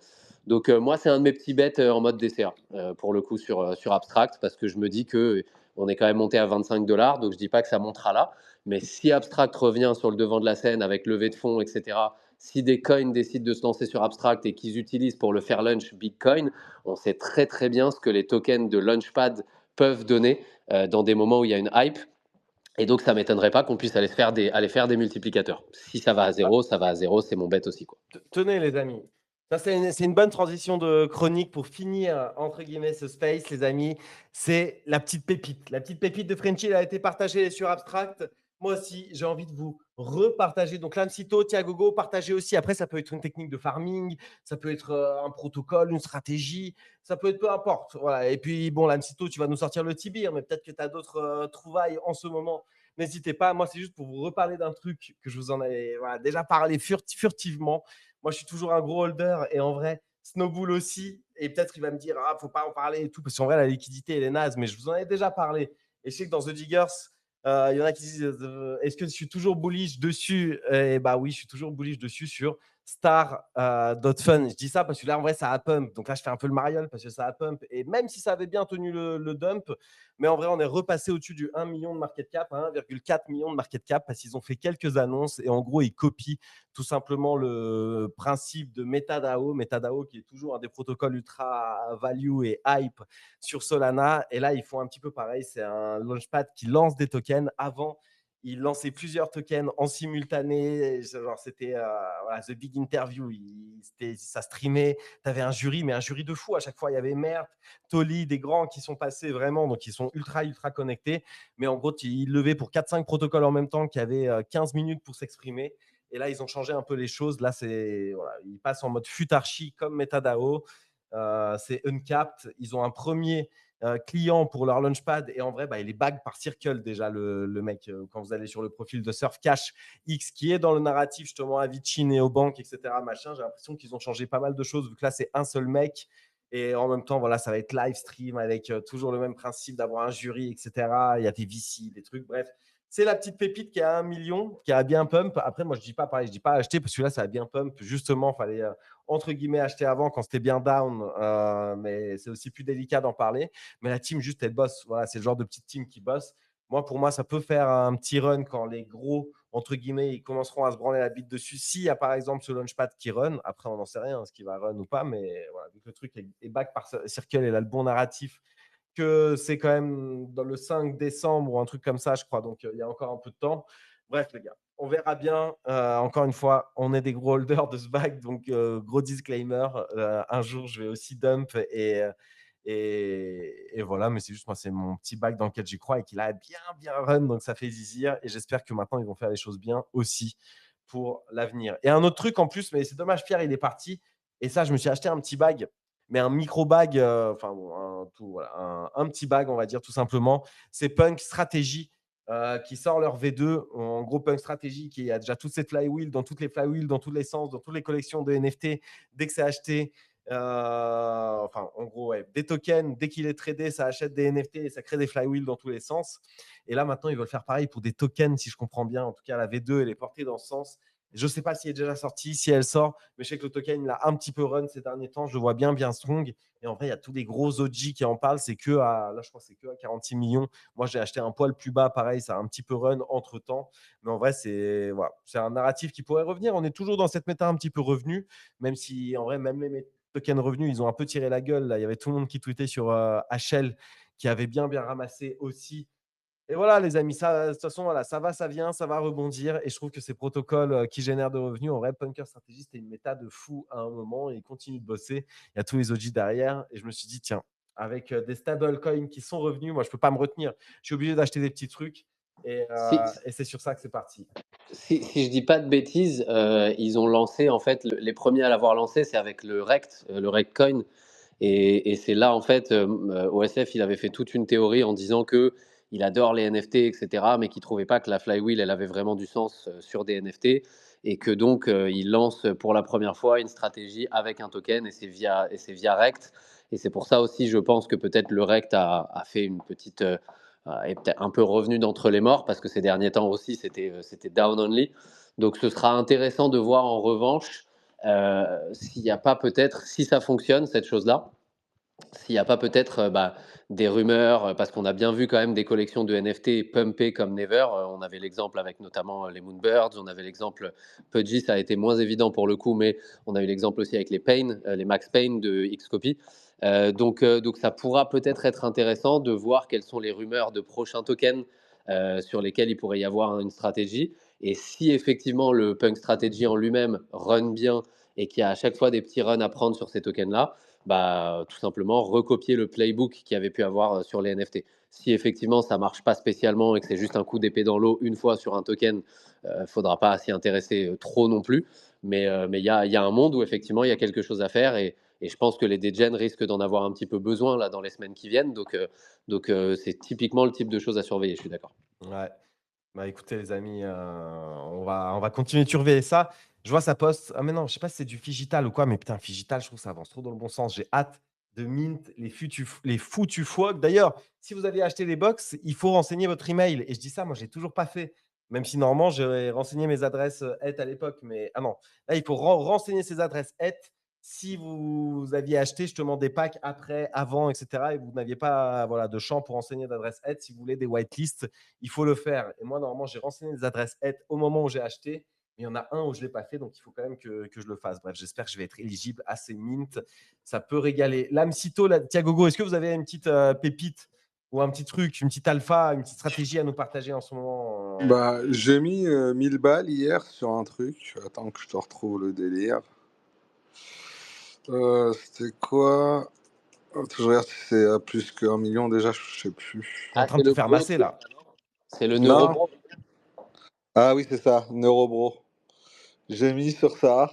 Donc moi, c'est un de mes petits bets en mode DCA pour le coup sur Abstract parce que je me dis que on est quand même monté à 25 $, donc je dis pas que ça montera là. Mais si Abstract revient sur le devant de la scène avec levée de fonds, etc., si des coins décident de se lancer sur Abstract et qu'ils utilisent pour le faire launch Bitcoin, on sait très très bien ce que les tokens de Launchpad peuvent donner dans des moments où il y a une hype. Et donc, ça ne m'étonnerait pas qu'on puisse aller faire des multiplicateurs. Si ça va à zéro, ça va à zéro, c'est mon bet aussi, quoi. Tenez, les amis. Ça, c'est une bonne transition de chronique pour finir, entre guillemets, ce space, les amis. C'est la petite pépite. La petite pépite de Frenchy, elle a été partagée sur Abstract. Moi aussi, j'ai envie de vous repartager. Donc, Lamsito, Tiagogo, partagez aussi. Après, ça peut être une technique de farming, ça peut être un protocole, une stratégie, ça peut être peu importe. Voilà. Et puis, bon, Lamsito, tu vas nous sortir le Tibir, mais peut-être que tu as d'autres trouvailles en ce moment. N'hésitez pas. Moi, c'est juste pour vous reparler d'un truc que je vous en avais déjà parlé furtivement. Moi, je suis toujours un gros holder et en vrai, Snowball aussi. Et peut-être il va me dire, ah, faut pas en parler et tout, parce qu'en vrai, la liquidité, elle est naze. Mais je vous en ai déjà parlé. Et je sais que dans The Diggers, il y en a qui disent, est-ce que je suis toujours bullish dessus? Et bah oui, je suis toujours bullish dessus sur Star.fun. Je dis ça parce que là, en vrai, ça a pump. Donc là, je fais un peu le mariole parce que ça a pump. Et même si ça avait bien tenu le dump, mais en vrai, on est repassé au-dessus du 1 million de market cap, 1,4 million de market cap, parce qu'ils ont fait quelques annonces et en gros, ils copient tout simplement le principe de MetaDAO. MetaDAO qui est toujours un des protocoles ultra value et hype sur Solana. Et là, ils font un petit peu pareil. C'est un launchpad qui lance des tokens. Avant, il lançait plusieurs tokens en simultané. Genre, c'était The Big Interview. Ça streamait. Tu avais un jury, mais un jury de fou. À chaque fois, il y avait Mert, Tolly, des grands qui sont passés vraiment. Donc, ils sont ultra connectés. Mais en gros, ils levaient pour 4-5 protocoles en même temps qui avaient 15 minutes pour s'exprimer. Et là, ils ont changé un peu les choses. Là, ils passent en mode futarchi comme MetaDAO. C'est uncapped. Ils ont un premier client pour leur launchpad. Et en vrai, il est bag par Circle déjà, le mec. Quand vous allez sur le profil de Surf Cash X, qui est dans le narratif justement Avicii, Neobank, etc. Machin, j'ai l'impression qu'ils ont changé pas mal de choses, vu que là, c'est un seul mec. Et en même temps, voilà, ça va être live stream avec toujours le même principe d'avoir un jury, etc. Il y a des VC, des trucs. Bref, c'est la petite pépite qui a 1 million, qui a bien pump. Après, moi, je dis pas pareil, je dis pas acheter parce que là, ça a bien pump. Justement, il fallait entre guillemets acheter avant quand c'était bien down, mais c'est aussi plus délicat d'en parler. Mais la team, juste, elle bosse. Voilà, c'est le genre de petite team qui bosse. Moi, pour moi, ça peut faire un petit run quand les gros entre guillemets, ils commenceront à se branler la bite dessus. S'il y a par exemple ce launchpad qui run, après on n'en sait rien, ce qui va run ou pas, mais voilà, vu que le truc est back par Circle et a le bon narratif, que c'est quand même dans le 5 décembre ou un truc comme ça, je crois. Donc, il y a encore un peu de temps. Bref, les gars, on verra bien. Encore une fois, on est des gros holders de ce bac. Donc, gros disclaimer. Un jour, je vais aussi dump et voilà. Mais c'est juste, moi, c'est mon petit bac dans lequel j'y crois et qu'il a bien, bien run. Donc, ça fait zizir. Et j'espère que maintenant, ils vont faire les choses bien aussi pour l'avenir. Et un autre truc en plus, mais c'est dommage, Pierre, il est parti. Et ça, je me suis acheté un petit bag, mais un micro bag, enfin bon, voilà, un petit bag, on va dire tout simplement. C'est Punk Strategy qui sort leur V2. En gros, Punk Strategy qui a déjà toutes ces flywheels, dans toutes les flywheels, dans tous les sens, dans toutes les collections de NFT. Dès que c'est acheté, enfin, en gros, ouais, des tokens, dès qu'il est tradé, ça achète des NFT et ça crée des flywheels dans tous les sens. Et là, maintenant, ils veulent faire pareil pour des tokens, si je comprends bien. En tout cas, la V2, elle est portée dans ce sens. Je ne sais pas si elle est déjà sortie, si elle sort, mais je sais que le token, il a un petit peu run ces derniers temps. Je le vois bien, bien strong. Et en vrai, il y a tous les gros OG qui en parlent. C'est que à, là, je crois que c'est que à 46 millions. Moi, j'ai acheté un poil plus bas, pareil, ça a un petit peu run entre temps. Mais en vrai, c'est voilà, c'est un narratif qui pourrait revenir. On est toujours dans cette méta un petit peu revenu, même si en vrai, même les tokens revenus, ils ont un peu tiré la gueule. Là, il y avait tout le monde qui tweetait sur HL qui avait bien, bien ramassé aussi. Et voilà, les amis, ça, de toute façon, voilà, ça va, ça vient, ça va rebondir. Et je trouve que ces protocoles qui génèrent de revenus, en vrai, Punker Strategy, c'était une méta de fou à un moment. Et il continue de bosser. Il y a tous les OG derrière. Et je me suis dit, tiens, avec des stablecoins qui sont revenus, moi, je ne peux pas me retenir. Je suis obligé d'acheter des petits trucs. Et c'est sur ça que c'est parti. Si je dis pas de bêtises, ils ont lancé, en fait, les premiers à l'avoir lancé, c'est avec le Rect Coin. Et c'est là, en fait, OSF, il avait fait toute une théorie en disant que il adore les NFT, etc., mais qu'il trouvait pas que la flywheel, elle avait vraiment du sens sur des NFT, et que donc il lance pour la première fois une stratégie avec un token, et c'est via Rect. Et c'est pour ça aussi, je pense que peut-être le Rect a fait une petite est peut-être un peu revenu d'entre les morts, parce que ces derniers temps aussi, c'était down only. Donc ce sera intéressant de voir en revanche s'il n'y a pas peut-être, si ça fonctionne, cette chose-là, s'il n'y a pas peut-être des rumeurs, parce qu'on a bien vu quand même des collections de NFT pumpées comme Never. On avait l'exemple avec notamment les Moonbirds, on avait l'exemple Pudgy, ça a été moins évident pour le coup, mais on a eu l'exemple aussi avec les Payne, les Max Payne de Xcopy. Donc ça pourra peut-être être intéressant de voir quelles sont les rumeurs de prochains tokens sur lesquels il pourrait y avoir une stratégie. Et si effectivement le Punk Strategy en lui-même run bien et qu'il y a à chaque fois des petits runs à prendre sur ces tokens-là, tout simplement recopier le playbook qu'il y avait pu avoir sur les NFT. Si effectivement ça marche pas spécialement et que c'est juste un coup d'épée dans l'eau une fois sur un token, faudra pas s'y intéresser trop non plus. Mais il y a un monde où effectivement il y a quelque chose à faire, et je pense que les DGen risquent d'en avoir un petit peu besoin là dans les semaines qui viennent. Donc c'est typiquement le type de choses à surveiller, je suis d'accord. Ouais. Bah écoutez, les amis, on va continuer de surveiller ça. Je vois sa poste. Ah, mais non, je sais pas si c'est du Figital ou quoi, mais putain, Figital, je trouve que ça avance trop dans le bon sens. J'ai hâte de mint les foutus FOG. D'ailleurs, si vous avez acheté les box, il faut renseigner votre email. Et je dis ça, moi, je l'ai toujours pas fait. Même si normalement, j'ai renseigné mes adresses à l'époque. Mais ah non, là, il faut renseigner ses adresses si vous aviez acheté justement des packs après, avant, etc., et vous n'aviez pas voilà, de champ pour renseigner d'adresse si vous voulez des whitelists, il faut le faire. Et moi, normalement, j'ai renseigné les adresses au moment où j'ai acheté, mais il y en a un où je ne l'ai pas fait, donc il faut quand même que je le fasse. Bref, j'espère que je vais être éligible à ces mints. Ça peut régaler. L'Amcito, Tiagogo, est-ce que vous avez une petite pépite ou un petit truc, une petite alpha, une petite stratégie à nous partager en ce moment Bah, j'ai mis 1000 balles hier sur un truc. Attends que je te retrouve le délire. C'était quoi? Je regarde si c'est à plus qu'un million déjà, je sais plus. Tu es en train de te faire masser là. C'est le Non. Neurobro. Ah oui, c'est ça, Neurobro. J'ai mis sur ça.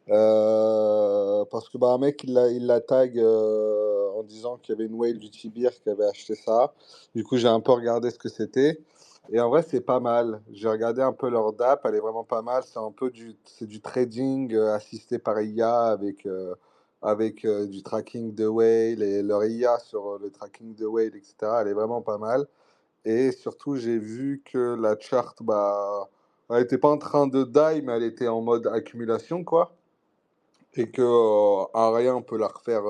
Parce que un mec il la tag en disant qu'il y avait une whale du Tibir qui avait acheté ça. Du coup, j'ai un peu regardé ce que c'était. Et en vrai, c'est pas mal. J'ai regardé un peu leur DApp, elle est vraiment pas mal. C'est un peu du trading assisté par IA avec du tracking de whale et leur IA sur le tracking de whale, etc. Elle est vraiment pas mal. Et surtout, j'ai vu que la chart, elle était pas en train de die, mais elle était en mode accumulation, quoi. Et que à rien, on peut la refaire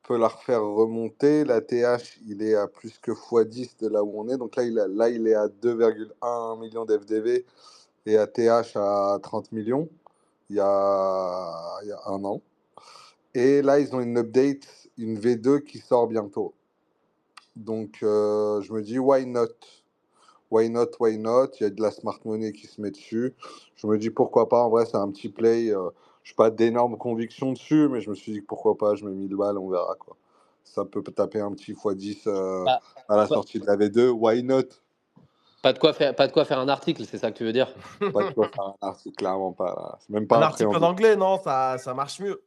peut la refaire remonter. La TH, il est à plus que x10 de là où on est. Donc là, il est à 2,1 millions d'FDV et à TH à 30 millions il y a un an. Et là, ils ont une update, une V2 qui sort bientôt. Donc, je me dis, why not? Why not, why not? Il y a de la smart money qui se met dessus. Je me dis, pourquoi pas? En vrai, c'est un petit play. Je n'ai pas d'énormes convictions dessus, mais je me suis dit, pourquoi pas? Je mets 1000 balles, on verra, quoi. Ça peut taper un petit x10 Bah, à la pas, sortie de la V2. Why not? pas de quoi faire un article, c'est ça que tu veux dire? Pas de quoi faire un article, clairement pas. Là. C'est même Un pas un article en préambule. anglais, non, ça marche mieux.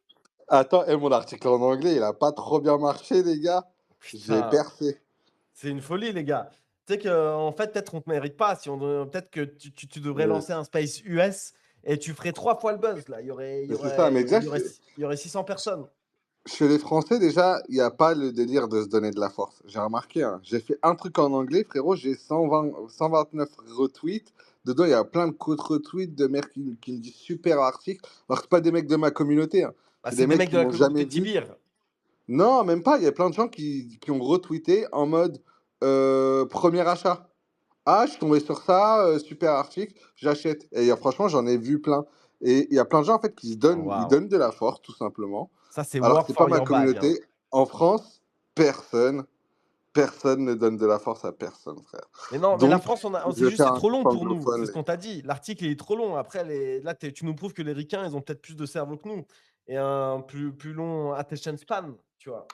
Attends, mon article en anglais, il a pas trop bien marché, les gars. J'ai Putain, percé. c'est une folie, les gars. Tu sais qu'en fait, peut-être on te mérite pas. Peut-être que tu devrais Euh, lancer un Space US et tu ferais 3 fois le buzz. Là. mais c'est ça, mais déjà, Il y aurait 600 personnes. chez les Français, déjà, il n'y a pas le délire de se donner de la force. J'ai remarqué, hein. J'ai fait un truc en anglais, frérot, j'ai 129 retweets. Dedans, il y a plein de contre-retweets de mecs qui me disent super article. Alors que c'est pas des mecs de ma communauté, hein. Bah, C'est c'est des des mecs mecs qui de la m'ont communauté jamais de vu. Tibir. Non, même pas. Il y a plein de gens qui ont retweeté en mode premier achat. Ah, je suis tombé sur ça, super article, j'achète. Et franchement, j'en ai vu plein. Et il y a plein de gens en fait qui ils Waouh. donnent de la force, tout simplement. Ça, c'est Alors que work c'est pas for ma your bag. Hein. communauté. En France, personne ne donne de la force à personne, frère. Mais non, mais la Donc, France, je c'est vais juste faire c'est un trop long compte pour nous. anglophone, C'est ce les qu'on gars. t'a dit. L'article est trop long. Après, là, tu nous prouves que les ricains, ils ont peut-être plus de cerveau que nous et un plus long attention span, tu vois.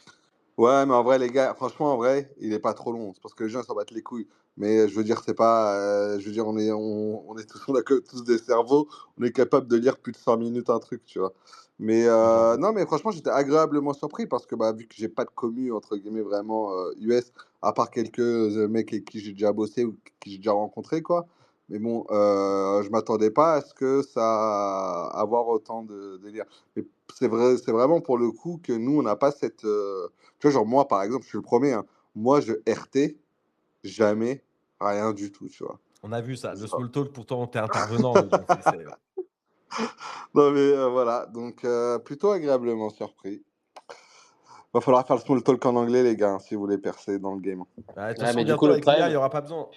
Ouais, mais en vrai, les gars, franchement, en vrai, il est pas trop long. C'est parce que les gens s'en battent les couilles. Mais je veux dire, c'est pas. Je veux dire, on est tous, on a tous des cerveaux. On est capable de lire plus de 100 minutes un truc, tu vois. Mais J'avoue. non, mais franchement, j'étais agréablement surpris parce que bah, vu que j'ai pas de commu, entre guillemets, vraiment US, à part quelques mecs avec qui j'ai déjà bossé ou qui j'ai déjà rencontré, quoi. Mais bon, je m'attendais pas à ce que ça avoir autant de délire. Mais c'est vrai, c'est vraiment pour le coup que nous, on n'a pas cette. Tu vois, genre moi, par exemple, je suis le premier, hein. Moi, je RT, jamais, rien du tout, tu vois. On a vu ça. Le Genre. small talk, pourtant, t'es intervenant dedans. Non, mais voilà, donc plutôt agréablement surpris. Va falloir faire le small talk en anglais, les gars, hein, si vous voulez percer dans le game. De toute Ouais, façon, mais du coup, bientôt, avec l'IA, il n'y aura pas besoin.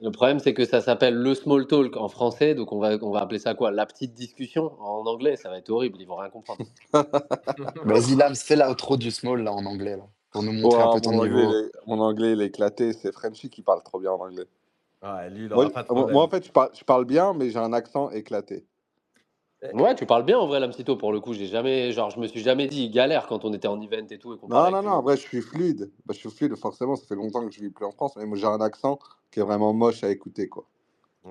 le problème, c'est que ça s'appelle le small talk en français, donc on va appeler ça quoi? La petite discussion en anglais, ça va être horrible, ils vont rien comprendre. Vas-y, Lams, fais l'outro du small là en anglais, là, pour nous montrer un Ouah, peu ton niveau. mon anglais, il est éclaté. C'est Frenchy qui parle trop bien en anglais. Ouais, lui, il Moi, n'aura pas de en problème. fait, je parle bien, mais j'ai un accent éclaté. Ouais, tu parles bien en vrai, Lamsito, pour le coup. Je me suis jamais dit galère quand on était en event et tout et qu'on parlait Non, avec non, tout non, le en monde. vrai, je suis fluide. Bah, je suis fluide, forcément, ça fait longtemps que je vis plus en France, mais moi, j'ai un accent qui est vraiment moche à écouter, quoi.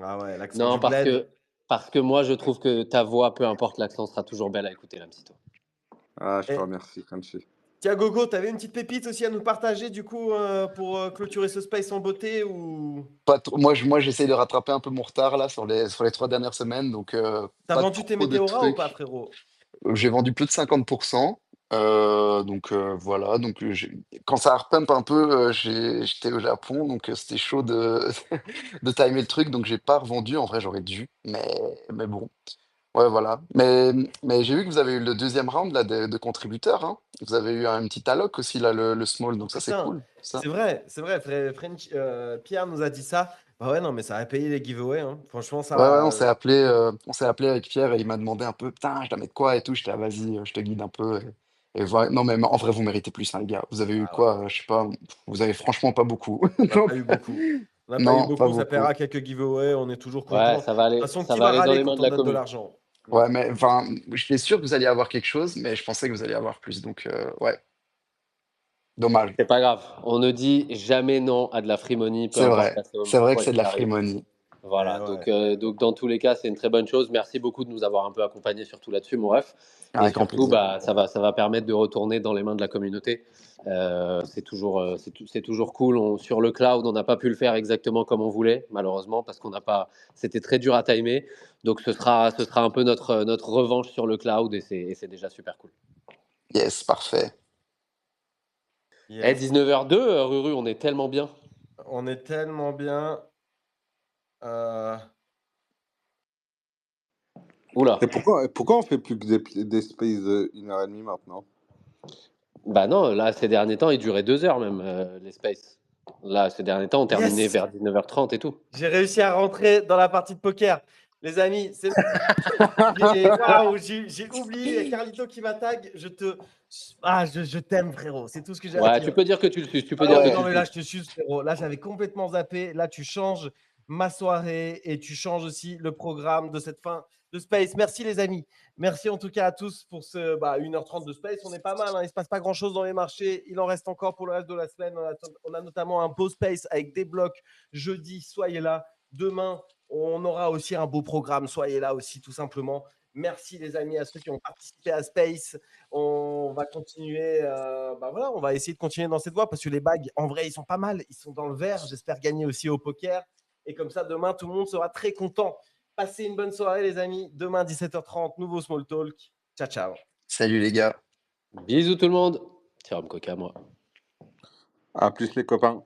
Ah ouais, l'accent Non, du bled. parce que moi, je trouve que ta voix, peu importe l'accent, sera toujours belle à écouter, Lamsito. Ah, je te Et remercie, Frenchy. tiens, Gogo, tu avais une petite pépite aussi à nous partager, du coup, pour clôturer ce space en beauté ou... Pas trop- moi, j'essaye de rattraper un peu mon retard là sur les 3 dernières semaines, donc T'as pas vendu tes trop de météoras ou pas, trucs. frérot? J'ai vendu plus de 50%. Donc voilà, donc quand ça repump un peu, j'étais au Japon, donc c'était chaud de, de timer le truc, donc j'ai pas revendu. En vrai, j'aurais dû, mais bon, ouais, voilà. Mais j'ai vu que vous avez eu le deuxième round là, de contributeurs, hein. Vous avez eu un petit alloc aussi, là, le small, donc ça, c'est Putain, cool. Ça. c'est vrai, Pierre nous a dit ça. Bah ouais, non, mais ça a payé les giveaways, hein. Franchement, Ouais, ouais, ça... on s'est appelé avec Pierre et il m'a demandé un peu, putain, je dois mettre quoi et tout. J'étais, ah, vas-y, je te guide un peu. Et voilà. Non, mais en vrai, vous méritez plus, hein, les gars. Vous avez eu Ah ouais, quoi? Je sais pas, vous avez franchement pas beaucoup. on n'a pas eu beaucoup. On n'a pas eu Non, pas beaucoup, ça beaucoup. paiera quelques giveaways, on est toujours Ouais, content. De toute façon, ça qui va va aller dans râler les mains quand de on la donne de commu. l'argent? Ouais, mais enfin, j'étais sûr que vous alliez avoir quelque chose, mais je pensais que vous alliez avoir plus. Donc, ouais, dommage. C'est pas grave. On ne dit jamais non à de la free money, peu C'est importe vrai. la somme, C'est vrai que quoi c'est de qu'il la arrive. free. Voilà, Eh ouais. donc dans tous les cas, c'est une très bonne chose. Merci beaucoup de nous avoir un peu accompagnés surtout là-dessus, mon ref. Et Avec grand surtout, plaisir. bah, ça va permettre de retourner dans les mains de la communauté. C'est toujours cool. Sur le cloud, on n'a pas pu le faire exactement comme on voulait, malheureusement, parce qu'on n'a pas. C'était très dur à timer. Donc ce sera un peu notre revanche sur le cloud et c'est déjà super cool. Yes, parfait. Eh, Yes. 19h02, Ruru, on est tellement bien. On est tellement bien. Euh, Oula. Et pourquoi on fait plus que des spaces de 1h30 maintenant? Bah non, là, ces derniers temps, ils duraient 2 heures même, les spaces. Là, ces derniers temps, on terminait Yes! vers 19h30 et tout. J'ai réussi à rentrer dans la partie de poker. Les amis, waouh, j'ai oublié, il y a Carlito qui m'attaque. Je t'aime, frérot. C'est tout ce que j'ai à Ouais, tu dire. peux dire que tu le suces. Tu peux Ah dire ouais, que non, tu mais le là, suces. je te suis, frérot. Là, j'avais complètement zappé. Là, tu changes ma soirée et tu changes aussi le programme de cette fin de Space. Merci, les amis. Merci en tout cas à tous pour ce 1h30 de Space. On est pas mal, hein. Il ne se passe pas grand-chose dans les marchés. Il en reste encore pour le reste de la semaine. On a notamment un beau Space avec des blocs jeudi. Soyez là. Demain, on aura aussi un beau programme. Soyez là aussi, tout simplement. Merci, les amis, à ceux qui ont participé à Space. On va continuer. Voilà, on va essayer de continuer dans cette voie parce que les bags, en vrai, ils sont pas mal. Ils sont dans le vert. J'espère gagner aussi au poker. Et comme ça, demain, tout le monde sera très content. Passez une bonne soirée, les amis. Demain, 17h30, nouveau Small Talk. Ciao, ciao. Salut les gars. Bisous tout le monde. Tiens, Coca, moi. À plus les copains.